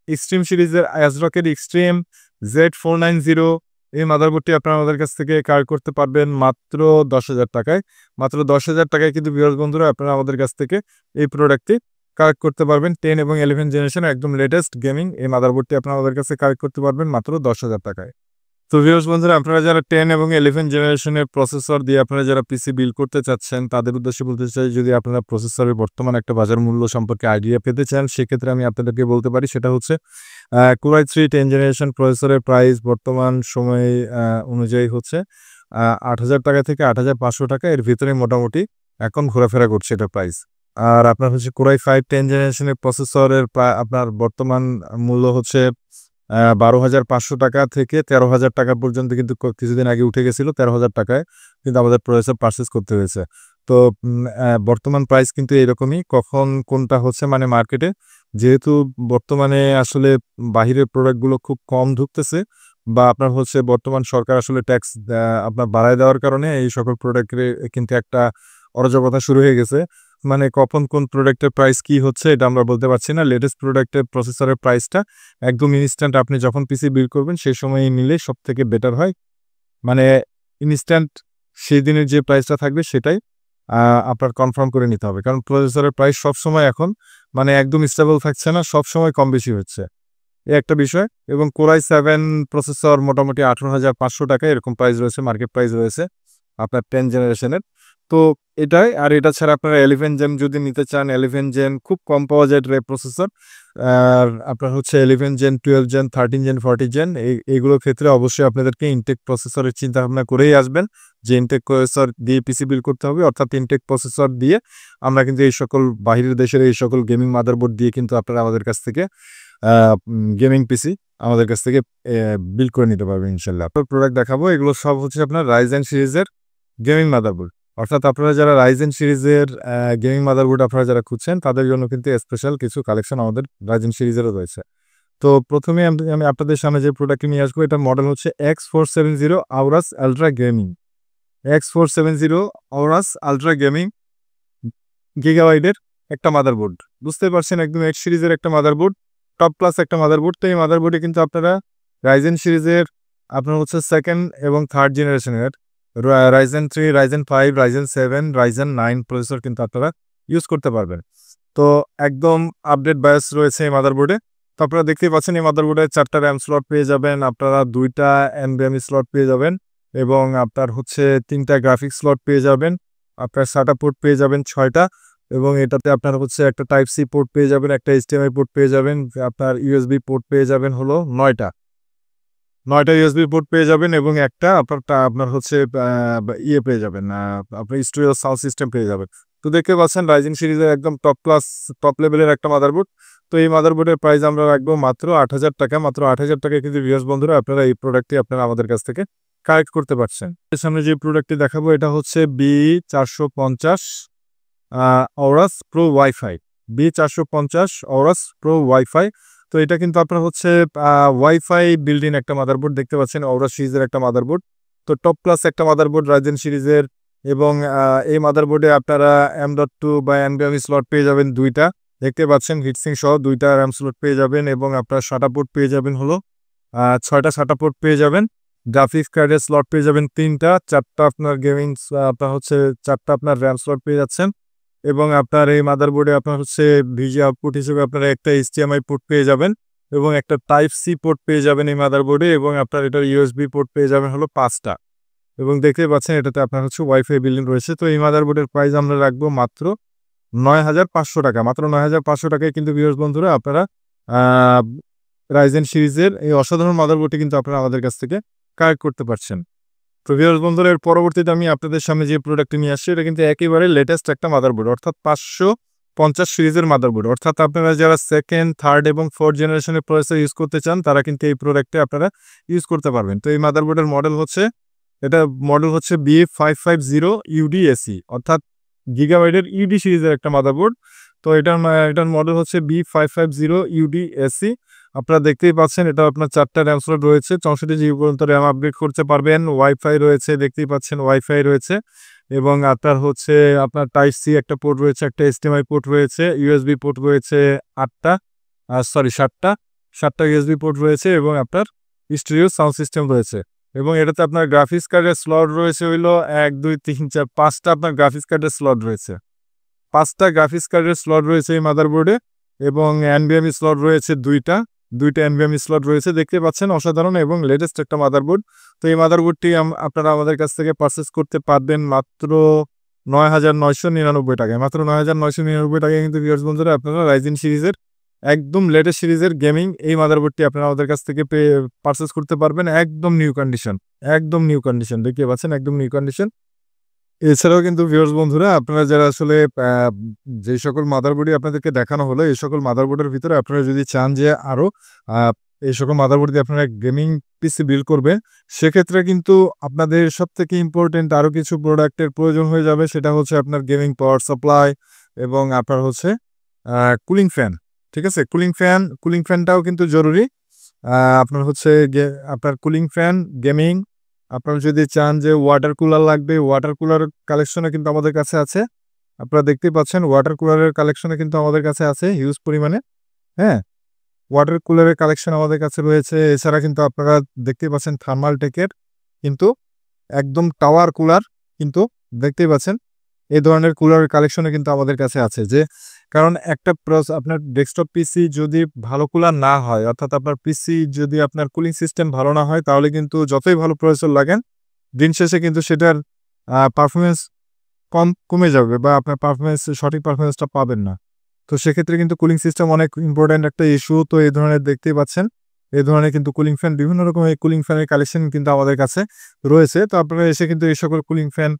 এক্সট্রিম সিরিজের অ্যাজরকের এক্সট্রিম Z490 এই মাদারবোর্ডটি আপনারা আমাদের কাছ থেকে কালেক্ট করতে পারবেন মাত্র 10,000 টাকায়। মাত্র 10,000 টাকায় কিন্তু ভিউয়ার্স বন্ধুরা আপনারা আমাদের কাছ থেকে এই প্রোডাক্টটি কালেক্ট করতে পারবেন। 10 এবং 11 জেনারেশন একদম লেটেস্ট গেমিং এই মাদারবোর্ডটি আপনারা আমাদের কাছে কালেক্ট করতে পারবেন মাত্র 10,000 টাকায়। তো ভিউয়ার্স বন্ধুরা আপনারা যারা 10 এবং 11 জেনারেশনের প্রসেসর দিয়ে আপনারা যারা পিসি বিল্ড করতে চাচ্ছেন তাদের উদ্দেশ্যে বলতে চাই, যদি আপনারা প্রসেসরের বর্তমান একটা বাজার মূল্য সম্পর্কে আইডিয়া পেতে চান সেক্ষেত্রে আমি আপনাদেরকে বলতে পারি সেটা হচ্ছে Core i3 10 জেনারেশন প্রসেসরের প্রাইস বর্তমান সময়ে অনুযায়ী হচ্ছে 8,000 টাকা থেকে 8,500 টাকা, এর ভিতরে মোটামুটি এখন ঘোরাফেরা করছে এটা প্রাইস। আর আপনার হচ্ছে Core i5 10 জেনারেশনের প্রসেসরের আপনার বর্তমান মূল্য হচ্ছে 12,500 টাকা থেকে 13,000 টাকা পর্যন্ত, কিন্তু কিছুদিন আগে উঠে গেছিল 13,000 টাকায় কিন্তু আমাদের প্রসেসর পারচেস করতে হয়েছে। তো বর্তমান প্রাইস কিন্তু এরকমই, কখন কোনটা হচ্ছে মানে মার্কেটে যেহেতু বর্তমানে আসলে বাহিরের প্রোডাক্টগুলো খুব কম ঢুকতেছে বা আপনার হচ্ছে বর্তমান সরকার আসলে ট্যাক্স আপনার বাড়ায় দেওয়ার কারণে এই সকল প্রোডাক্টের কিন্তু একটা অরাজকতা শুরু হয়ে গেছে। মানে কখন কোন প্রোডাক্টের প্রাইস কি হচ্ছে এটা আমরা বলতে পারছি না। লেটেস্ট প্রোডাক্টের প্রসেসরের প্রাইসটা একদম ইনস্ট্যান্ট আপনি যখন পিসি বিল্ড করবেন সেই সময় নিলে সব থেকে বেটার হয়, মানে ইনস্ট্যান্ট সেই দিনের যে প্রাইসটা থাকবে সেটাই আপনার কনফার্ম করে নিতে হবে, কারণ প্রসেসরের প্রাইস সবসময় এখন মানে একদম স্টেবল থাকছে না, সবসময় কম বেশি হচ্ছে, এই একটা বিষয়। এবং Core i7 প্রসেসর মোটামুটি 18,500 টাকা এরকম প্রাইস রয়েছে, মার্কেট প্রাইস রয়েছে আপনার 10 জেনারেশনের। তো এটাই। আর এটা ছাড়া আপনারা 11 জেন যদি নিতে চান, 11 জেন খুব কম পাওয়া যায় রে প্রসেসর। আর আপনার হচ্ছে 11 জেন, 12 জেন, 13 জেন, 40 জেন এইগুলোর ক্ষেত্রে অবশ্যই আপনাদেরকে ইনটেক প্রসেসরের চিন্তা ভাবনা করেই আসবেন যে ইনটেক প্রসেসর দিয়ে পিসি বিল্ড করতে হবে, অর্থাৎ ইনটেক প্রসেসর দিয়ে আমরা কিন্তু এই সকল বাহিরের দেশের এই সকল গেমিং মাদারবোর্ড দিয়ে কিন্তু আপনারা আমাদের কাছ থেকে গেমিং পিসি আমাদের কাছ থেকে বিল্ড করে নিতে পারবেন ইনশাল্লাহ। প্রোডাক্ট দেখাবো, এগুলো সব হচ্ছে আপনার রাইজেন সিরিজের গেমিং মাদারবোর্ড। অর্থাৎ আপনারা যারা রাইজেন সিরিজের গেমিং মাদারবোর্ড আপনারা যারা খুঁজছেন তাদের জন্য কিন্তু স্পেশাল কিছু কালেকশন আমাদের রাইজেন সিরিজেরও রয়েছে। তো প্রথমে আমি আপনাদের সামনে যে প্রোডাক্টটি নিয়ে আসবো, এটার মডেল হচ্ছে X470 Aorus ultra gaming. X470 Aorus ultra gaming গিগাবাইটের একটা মাদারবোর্ড। বুঝতে পারছেন, একদম X সিরিজের একটা মাদারবোর্ড, টপ ক্লাস একটা মাদারবোর্ড। তো এই মাদারবোর্ডে কিন্তু আপনারা রাইজেন সিরিজের আপনার হচ্ছে সেকেন্ড এবং থার্ড জেনারেশনের Ryzen 3, Ryzen 5, Ryzen 7, Ryzen 9 processor কিন্তু আপনারা ইউজ করতে পারবেন। তো একদম আপডেট বায়োস রয়েছে এই মাদারবোর্ডে। তো আপনারা দেখতেই পাচ্ছেন এই মাদারবোর্ডে 4টা র্যাম স্লট পেয়ে যাবেন, আপনারা 2টা NVMe স্লট পেয়ে যাবেন এবং আপনার হচ্ছে 3টা গ্রাফিক্স স্লট পেয়ে যাবেন, আপনার SATA পোর্ট পেয়ে যাবেন 6টা এবং এটাতে আপনার হচ্ছে একটা টাইপ সি পোর্ট পেয়ে যাবেন, একটা HDMI পোর্ট পেয়ে যাবেন, আপনার USB পোর্ট পেয়ে যাবেন হলো 9টা USB পোর্ট পেয়ে যাবেন এবং একটা আপনার হচ্ছে ইয়ে পেয়ে যাবেন, আপনার স্টুডিও সাউন্ড সিস্টেম পেয়ে যাবেন। তো দেখতে পাচ্ছেন রাইজেন সিরিজের একদম টপ ক্লাস টপ লেভেলের একটা মাদারবোর্ড। তো এই মাদারবোর্ডের প্রাইস আমরা রাখবো মাত্র 8,000 টাকা। মাত্র 8,000 টাকায় কিন্তু ভিউয়ার্স বন্ধুরা আপনারা এই প্রোডাক্টটি আপনারা আমাদের কাছ থেকে কালেক্ট করতে পারছেন। এর সামনে যে প্রোডাক্টটি দেখাবো এটা হচ্ছে B450 Aorus pro wifi. B450 Aorus pro wifi. তো এটা কিন্তু আপনার হচ্ছে ওয়াইফাই বিল্ড ইন একটা মাদারবোর্ড। দেখতে পাচ্ছেন অরাস সিরিজের একটা মাদারবোর্ড। তো টপ ক্লাস একটা মাদারবোর্ড রাইজেন সিরিজের এবং এই মাদারবোর্ডে আপনারা M.2 বা NVMe স্লট পেয়ে যাবেন 2টা। দেখতে পাচ্ছেন হিটসিং সহ 2টা র্যাম স্লট পেয়ে যাবেন এবং আপনার SATA পোর্ট পেয়ে যাবেন হলো 6টা SATA পোর্ট পেয়ে যাবেন। গ্রাফিক্স কার্ডের স্লট পেয়ে যাবেন 3টা, 4টা আপনার গেমিং আপনার হচ্ছে 4টা আপনার র্যাম স্লট পেয়ে যাচ্ছেন এবং আপনার এই মাদারবোর্ডে আপনার হচ্ছে ভিজি আউটপুট হিসেবে আপনারা একটা HDMI পোর্ট পেয়ে যাবেন এবং একটা টাইপ সি পোর্ট পেয়ে যাবেন এই মাদারবোর্ডে এবং আপনার এটার USB পোর্ট পেয়ে যাবেন হলো 5টা এবং দেখতে পাচ্ছেন এটাতে আপনার হচ্ছে ওয়াইফাই বিল্ডিং রয়েছে। তো এই মাদারবোর্ডের প্রাইস আমরা রাখবো মাত্র 9,500 টাকা। মাত্র 9,500 টাকায় কিন্তু ভিউয়ার্স বন্ধুরা আপনারা রাইজেন সিরিজের এই অসাধারণ মাদারবোর্ডটি কিন্তু আপনারা আমাদের কাছ থেকে কালেক্ট করতে পারছেন। তো ভিউয়ার্স বন্ধুরা এর পরবর্তীতে আমি আপনাদের সামনে যে প্রোডাক্টটি নিয়ে আসছি এটা কিন্তু একেবারে লেটেস্ট একটা মাদারবোর্ড, অর্থাৎ 550 সিরিজের মাদারবোর্ড। অর্থাৎ আপনারা যারা সেকেন্ড, থার্ড এবং ফোর্থ জেনারেশনের প্রসেসর ইউজ করতে চান তারা কিন্তু এই প্রোডাক্টে আপনারা ইউজ করতে পারবেন। তো এই মাদারবোর্ডের মডেল হচ্ছে B550 UDSE, অর্থাৎ গিগাবাইটের ইউডি সিরিজের একটা মাদারবোর্ড। তো এটার মডেল হচ্ছে B550 UDSE। আপনারা দেখতেই পাচ্ছেন এটা আপনার 4টা র্যাম স্লট রয়েছে, 64 GB পর্যন্ত র্যাম আপগ্রেড করতে পারবেন। ওয়াইফাই রয়েছে, দেখতেই পাচ্ছেন ওয়াইফাই রয়েছে এবং আপনার হচ্ছে আপনার টাইপ সি একটা পোর্ট রয়েছে, একটা HDMI পোর্ট রয়েছে, USB পোর্ট রয়েছে 7টা USB পোর্ট রয়েছে এবং আপনার স্টিরিও সাউন্ড সিস্টেম রয়েছে এবং এটাতে আপনার গ্রাফিক্স কার্ডের স্লট রয়েছে হইলো 1, 2, 3, 4, 5টা আপনার গ্রাফিক্স কার্ডের স্লট রয়েছে। 5টা গ্রাফিক্স কার্ডের স্লট রয়েছে এই মাদারবোর্ডে এবং NVMe স্লট রয়েছে 2টা NVMe স্লট রয়েছে। দেখতে পাচ্ছেন অসাধারণ এবং লেটেস্ট একটা মাদারবোর্ড। তো এই মাদারবোর্ডটি আপনারা আমাদের কাছ থেকে পারচেস করতে পারবেন মাত্র 9,999 টাকায়। মাত্র 9,999 টাকায় কিন্তু ভিউয়ার্স বন্ধুরা আপনারা রাইজেন সিরিজের একদম লেটেস্ট সিরিজের গেমিং এই মাদারবোর্ডটি আপনারা আমাদের কাছ থেকে পারচেস করতে পারবেন একদম নিউ কন্ডিশন। দেখতে পাচ্ছেন একদম নিউ কন্ডিশন। এছাড়াও কিন্তু ভিউয়ার্স বন্ধুরা আপনারা যারা আসলে যে সকল মাদারবোর্ডই আপনাদেরকে দেখানো হলো এই সকল মাদারবোর্ডের ভিতরে আপনারা যদি চান যে আরো এই সকল মাদারবোর্ড দিয়ে আপনারা গেমিং পিসি বিল্ড করবেন, সেক্ষেত্রে কিন্তু আপনাদের সবথেকে ইম্পর্টেন্ট আরো কিছু প্রোডাক্টের প্রয়োজন হয়ে যাবে। সেটা হচ্ছে আপনার গেমিং পাওয়ার সাপ্লাই এবং আপনার হচ্ছে কুলিং ফ্যান। ঠিক আছে, কুলিং ফ্যানটাও কিন্তু জরুরি। আপনার হচ্ছে আপনার কুলিং ফ্যান, গেমিং, আপনারা যদি চান যে ওয়াটার কুলার লাগবে, ওয়াটার কুলার কালেকশনে কিন্তু আমাদের কাছে আছে। আপনারা দেখতেই পাচ্ছেন ওয়াটার কুলারের কালেকশনে কিন্তু আমাদের কাছে আছে হিউজ পরিমাণে। হ্যাঁ, ওয়াটার কুলারের কালেকশন আমাদের কাছে রয়েছে। এছাড়া কিন্তু আপনারা দেখতেই পাচ্ছেন থার্মালটেকের কিন্তু একদম টাওয়ার কুলার কিন্তু দেখতেই পাচ্ছেন এই ধরনের কুলারের কালেকশনে কিন্তু আমাদের কাছে আছে। যে কারণ একটা আপনার ডেস্কটপ পিসি যদি ভালো কুলার না হয়, অর্থাৎ আপনার পিসি যদি আপনার কুলিং সিস্টেম ভালো না হয় তাহলে কিন্তু যতই ভালো প্রসেসর লাগেন দিন শেষে কিন্তু সেটার কমে যাবে বা আপনার সঠিক পারফরমেন্সটা পাবেন না। তো সেক্ষেত্রে কিন্তু কুলিং সিস্টেম অনেক ইম্পোর্টেন্ট একটা ইস্যু। তো এই ধরনের দেখতেই পাচ্ছেন, এই ধরনের কিন্তু কুলিং ফ্যান বিভিন্ন রকমের কুলিং ফ্যানের কালেকশন কিন্তু আমাদের কাছে রয়েছে। তো আপনারা এসে কিন্তু এই সকল কুলিং ফ্যান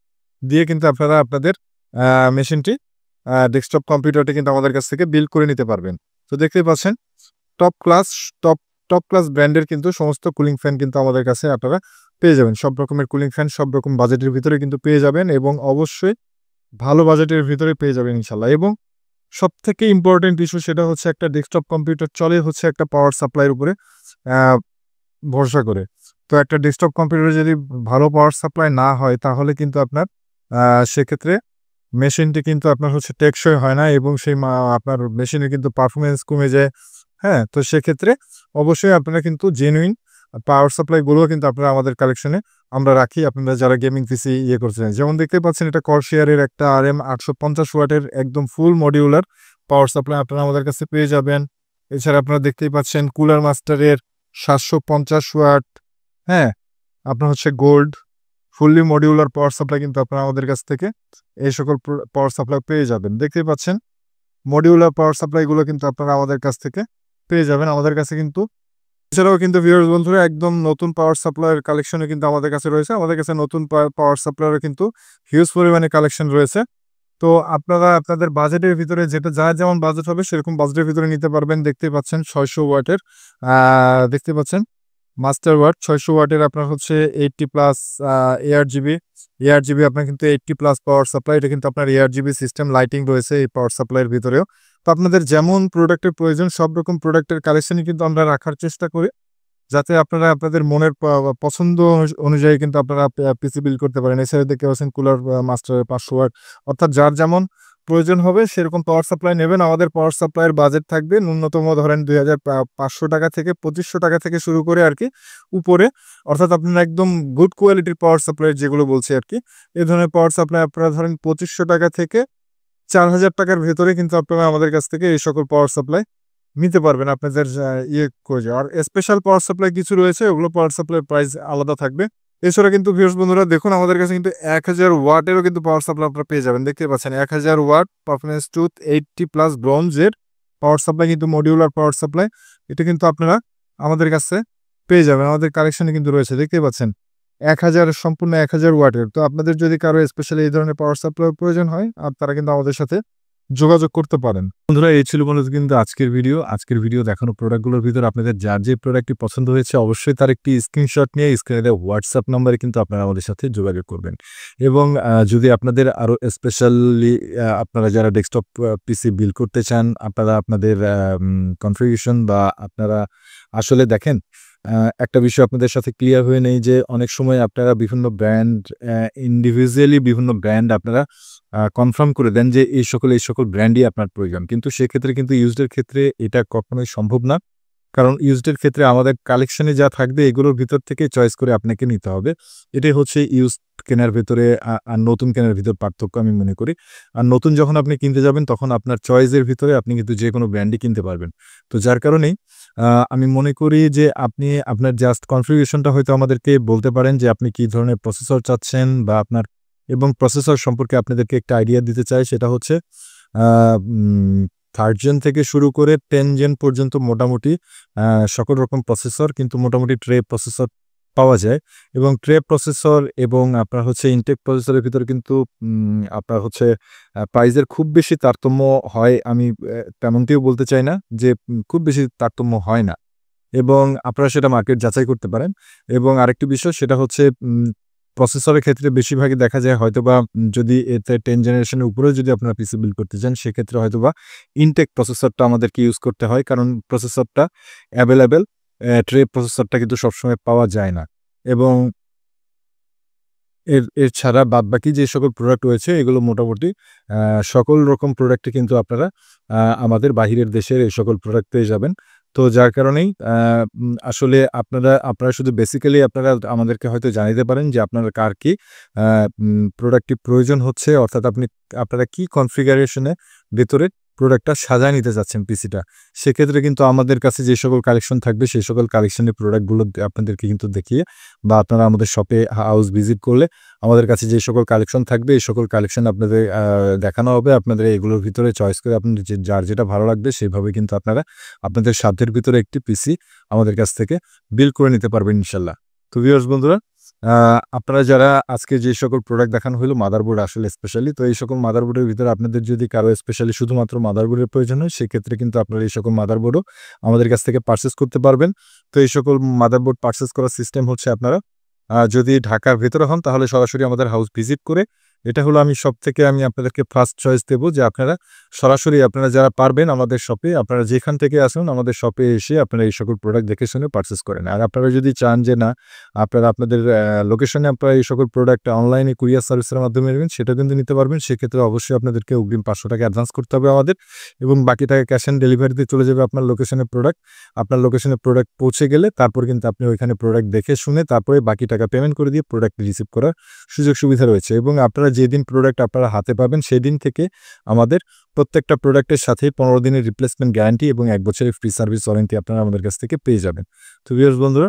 দিয়ে কিন্তু আপনারা আপনাদের মেশিনটি ডেস্কটপ কম্পিউটারটি কিন্তু আমাদের কাছ থেকে বিল্ড করে নিতে পারবেন। তো দেখতেই পাচ্ছেন top class top top class ব্র্যান্ডের কিন্তু সমস্ত কুলিং ফ্যান কিন্তু আমাদের কাছে আপনারা পেয়ে যাবেন। সব রকমের কুলিং ফ্যান সব রকম বাজেটের ভিতরে কিন্তু পেয়ে যাবেন এবং অবশ্যই ভালো বাজেটের ভিতরে পেয়ে যাবেন ইনশাল্লাহ। এবং সবথেকে ইম্পোর্টেন্ট ইস্যু সেটা হচ্ছে একটা ডেস্কটপ কম্পিউটার চলে হচ্ছে একটা পাওয়ার সাপ্লাইয়ের উপরে ভরসা করে। তো একটা ডেস্কটপ কম্পিউটারে যদি ভালো পাওয়ার সাপ্লাই না হয় তাহলে কিন্তু আপনার সেক্ষেত্রে মেশিনটি কিন্তু আপনার হচ্ছে টেকসই হয় না এবং সেই আপনার মেশিনের কিন্তু পারফরমেন্স কমে যায়। হ্যাঁ, তো সেক্ষেত্রে অবশ্যই আপনারা কিন্তু জেনুইন পাওয়ার সাপ্লাইগুলো কিন্তু আপনারা আমাদের কালেকশনে আমরা রাখি। আপনারা যারা গেমিং পিসি করছেন, যেমন দেখতে পাচ্ছেন এটা কর্সিয়ারের একটা RM 850 ওয়াটের একদম ফুল মডিউলার পাওয়ার সাপ্লাই আপনারা আমাদের কাছে পেয়ে যাবেন। এছাড়া আপনারা দেখতেই পাচ্ছেন কুলার মাস্টারের 750 ওয়াট, হ্যাঁ, আপনার হচ্ছে gold fully modular power supply কিন্তু আপনারা আমাদের কাছ থেকে এই সকল পাওয়ার সাপ্লাই পেয়ে যাবেন। দেখতেই পাচ্ছেন মডিউলার পাওয়ার সাপ্লাইগুলো কিন্তু আপনারা আমাদের কাছ থেকে পেয়ে যাবেন। আমাদের কাছে কিন্তু এছাড়াও কিন্তু ভিউয়ার্স বন্ধুরা একদম নতুন পাওয়ার সাপ্লাইয়ের কালেকশনও কিন্তু আমাদের কাছে রয়েছে। আমাদের কাছে নতুন পাওয়ার সাপ্লাইয়েরও কিন্তু হিউজ পরিমাণে কালেকশন রয়েছে। তো আপনারা আপনাদের বাজেটের ভিতরে যার যেমন বাজেট হবে সেরকম বাজেটের ভিতরে নিতে পারবেন। দেখতেই পাচ্ছেন 600 ওয়াটের দেখতে পাচ্ছেন মাস্টার ওয়াট 600 ওয়াটের আপনার হচ্ছে 80 প্লাস ARGB আপনার কিন্তু 80 প্লাস পাওয়ার সাপ্লাই। এটা কিন্তু আপনার ARGB সিস্টেম লাইটিং রয়েছে এই পাওয়ার সাপ্লাইয়ের ভিতরেও। তো আপনাদের যেমন প্রোডাক্টের প্রয়োজন সব রকম প্রোডাক্টের কালেকশনই কিন্তু আমরা রাখার চেষ্টা করি, যাতে আপনারা আপনাদের মনের পছন্দ অনুযায়ী কিন্তু আপনারা পিসি বিল্ড করতে পারেন। এছাড়া দেখতে পাচ্ছেন কুলার মাস্টারের 500 ওয়াট, অর্থাৎ যার যেমন প্রয়োজন হবে সেরকম পাওয়ার সাপ্লাই নেবেন। আমাদের পাওয়ার সাপ্লাইয়ের বাজেট থাকবে ন্যূনতম ধরেন 2500 টাকা থেকে 2500 টাকা থেকে শুরু করে আর কি উপরে, অর্থাৎ আপনারা একদম গুড কোয়ালিটির পাওয়ার সাপ্লাই যেগুলো বলছি আর কি, এই ধরনের পাওয়ার সাপ্লাই আপনারা ধরেন 2500 টাকা থেকে 4000 টাকার ভেতরে কিন্তু আপনারা আমাদের কাছ থেকে এই সকল পাওয়ার সাপ্লাই নিতে পারবেন আপনাদের করে। আর স্পেশাল পাওয়ার সাপ্লাই কিছু রয়েছে, ওগুলো পাওয়ার সাপ্লাইয়ের প্রাইস আলাদা থাকবে। এছাড়া কিন্তু ভিউয়ার্স বন্ধুরা দেখুন আমাদের কাছে কিন্তু 1000 ওয়াটেরও কিন্তু পাওয়ার সাপ্লাই আপনারা পেয়ে যাবেন। দেখতে পাচ্ছেন 1000 ওয়াট পারফরমেন্স টুথ 80 প্লাস ব্রোঞ্জের পাওয়ার সাপ্লাই কিন্তু মডিউলার পাওয়ার সাপ্লাই, এটা কিন্তু আপনারা আমাদের কাছে পেয়ে যাবেন। আমাদের কালেকশনে কিন্তু রয়েছে, দেখতে পাচ্ছেন 1000 সম্পূর্ণ 1000 ওয়াটের। তো আপনাদের যদি কারো স্পেশালি এই ধরনের পাওয়ার সাপ্লাই প্রয়োজন হয় আর তারা কিন্তু আমাদের সাথে যোগাযোগ করতে পারেন। বন্ধুরা এই ছিল মূলত কিন্তু আজকের ভিডিও দেখানো প্রোডাক্টগুলোর ভিতরে আপনাদের যার যে প্রোডাক্টটি পছন্দ হয়েছে অবশ্যই তার একটি স্ক্রিনশট নিয়ে স্ক্রিনে হোয়াটসঅ্যাপ নাম্বারে কিন্তু আপনারা আমাদের সাথে যোগাযোগ করবেন। এবং যদি আপনাদের আরও স্পেশালি আপনারা যারা ডেস্কটপ পিসি বিল্ড করতে চান, আপনারা আপনাদের কনফিগারেশন বা আপনারা আসলে দেখেন একটা বিষয় আপনাদের সাথে ক্লিয়ার হয়ে নেই যে অনেক সময় আপনারা বিভিন্ন ব্র্যান্ড ইন্ডিভিজুয়ালি বিভিন্ন ব্র্যান্ড আপনারা কনফার্ম করে দেন যে এই সকল ব্র্যান্ডই আপনার প্রয়োজন, কিন্তু সেক্ষেত্রে কিন্তু ইউজডের ক্ষেত্রে এটা কখনোই সম্ভব না। কারণ ইউজডের ক্ষেত্রে আমাদের কালেকশনে যা থাকবে এগুলোর ভিতর থেকে চয়েস করে আপনাকে নিতে হবে। এটাই হচ্ছে ইউজ কেনার ভেতরে আর নতুন কেনার ভিতর পার্থক্য আমি মনে করি। আর নতুন যখন আপনি কিনতে যাবেন তখন আপনার চয়েসের ভিতরে আপনি কিন্তু যে কোনো ব্র্যান্ডই কিনতে পারবেন। তো যার কারণেই আমি মনে করি যে আপনি আপনার জাস্ট কনফিগারেশনটা হয়তো আমাদেরকে বলতে পারেন যে আপনি কি ধরনের প্রসেসর চাচ্ছেন বা আপনার, এবং প্রসেসর সম্পর্কে আপনাদেরকে একটা আইডিয়া দিতে চাই, সেটা হচ্ছে 3rd জেন থেকে শুরু করে 10 জেন পর্যন্ত মোটামুটি সকল রকম প্রসেসর কিন্তু মোটামুটি ট্রে প্রসেসর পাওয়া যায়। এবং ট্রে প্রসেসর এবং আপনার হচ্ছে ইনটেক প্রসেসরের ভিতরে কিন্তু আপনার হচ্ছে প্রাইসের খুব বেশি তারতম্য হয়, আমি তেমনটিও বলতে চাই না যে খুব বেশি তারতম্য হয় না, এবং আপনারা সেটা মার্কেট যাচাই করতে পারেন। এবং আরেকটি বিষয় সেটা হচ্ছে প্রসেসরের ক্ষেত্রে বেশিরভাগই দেখা যায় হয়তোবা যদি এতে 10 জেনারেশনের উপরেও যদি আপনারা পিসি বিল্ড করতে চান সেক্ষেত্রে হয়তোবা ইনটেক প্রসেসরটা আমাদেরকে ইউজ করতে হয়, কারণ প্রসেসরটা অ্যাভেলেবেল, ট্রে প্রসেসরটা কিন্তু সবসময় পাওয়া যায় না। এবং এর ছাড়া বাদবাকি যে সকল প্রোডাক্ট রয়েছে এগুলো মোটামুটি সকল রকম প্রোডাক্টই কিন্তু আপনারা আমাদের বাহিরের দেশের এই সকল প্রোডাক্ট পেয়ে যাবেন। তো যার কারণেই আসলে আপনারা শুধু বেসিক্যালি আপনারা আমাদেরকে হয়তো জানাতে পারেন যে আপনারা কার কি প্রোডাক্টটি প্রয়োজন হচ্ছে, অর্থাৎ আপনারা কি কনফিগারেশনে ভেতরে প্রোডাক্টটা সাজায় নিতে চাচ্ছেন পিসিটা, সেক্ষেত্রে কিন্তু আমাদের কাছে যে সকল কালেকশন থাকবে সেই সকল কালেকশনের প্রোডাক্টগুলো আপনাদেরকে কিন্তু দেখিয়ে বা আপনারা আমাদের শপে হাউস ভিজিট করলে আমাদের কাছে যে সকল কালেকশন থাকবে এই সকল কালেকশন আপনাদের দেখানো হবে। আপনাদের এগুলোর ভিতরে চয়েস করে আপনাদের যার যেটা ভালো লাগবে সেইভাবে কিন্তু আপনারা আপনাদের সাধ্যের ভিতরে একটি পিসি আমাদের কাছ থেকে বিল করে নিতে পারবেন ইনশাল্লাহ। তো ভিউয়ার্স বন্ধুরা, আপনারা যারা আজকে যে সকল প্রোডাক্ট দেখানো হলো মাদারবোর্ড আসলে স্পেশালি, তো এই সকল মাদারবোর্ডের ভিতরে আপনাদের যদি কারো স্পেশালি শুধুমাত্র মাদারবোর্ডের প্রয়োজন হয় সেক্ষেত্রে কিন্তু আপনারা এই সকল মাদারবোর্ডও আমাদের কাছ থেকে পারচেস করতে পারবেন। তো এই সকল মাদারবোর্ড পারচেস করার সিস্টেম হচ্ছে আপনারা যদি ঢাকার ভেতরে হন তাহলে সরাসরি আমাদের হাউস ভিজিট করে, এটা হলো আমি আপনাদেরকে ফার্স্ট চয়েস দেবো যে আপনারা সরাসরি আপনারা যারা পারবেন আমাদের শপে, আপনারা যেখান থেকে আসুন আমাদের শপে এসে আপনারা এই সকল প্রোডাক্ট দেখে শুনে পারচেস করেন। আর আপনারা যদি চান যে না আপনারা আপনাদের লোকেশনে আপনারা এই সকল প্রোডাক্ট অনলাইনে কুরিয়ার সার্ভিসের মাধ্যমে নেবেন, সেটা কিন্তু নিতে পারবেন। সেক্ষেত্রে অবশ্যই আপনাদেরকে অগ্রিম 500 টাকা অ্যাডভান্স করতে হবে আমাদের, এবং বাকি টাকা ক্যাশ অন ডেলিভারিতে চলে যাবে আপনার লোকেশনে প্রোডাক্ট। আপনার লোকেশনে প্রোডাক্ট পৌঁছে গেলে তারপর কিন্তু আপনি ওইখানে প্রোডাক্ট দেখে শুনে তারপরে বাকি টাকা পেমেন্ট করে দিয়ে প্রোডাক্ট রিসিভ করার সুযোগ সুবিধা রয়েছে। এবং আপনারা যেদিন প্রোডাক্ট আপনারা হাতে পাবেন সেদিন থেকে আমাদের প্রত্যেকটা প্রোডাক্টের সাথে 15 দিনের রিপ্লেসমেন্ট গ্যারান্টি এবং 1 বছরের ফ্রি সার্ভিস ওয়ারেন্টি আপনারা আমাদের কাছ থেকে পেয়ে যাবেন। তো ভিউয়ার্স বন্ধুরা,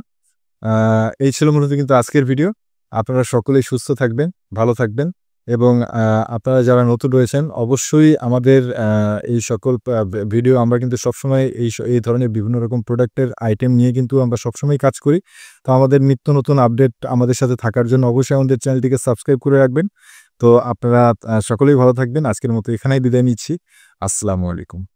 এই ছিল মূলত কিন্তু আজকের ভিডিও। আপনারা সকলেই সুস্থ থাকবেন, ভালো থাকবেন, এবং আপনারা যারা নতুন রয়েছেন অবশ্যই আমাদের এই সকল ভিডিও আমরা কিন্তু সবসময় এই ধরনের বিভিন্ন রকম প্রোডাক্টের আইটেম নিয়ে কিন্তু আমরা সবসময় কাজ করি। তো আমাদের নিত্য নতুন আপডেট আমাদের সাথে থাকার জন্য অবশ্যই আমাদের চ্যানেলটিকে সাবস্ক্রাইব করে রাখবেন। তো আপনারা সকলেই ভালো থাকবেন। আজকের মতো এখানেই বিদায় নিচ্ছি। আসসালামু আলাইকুম।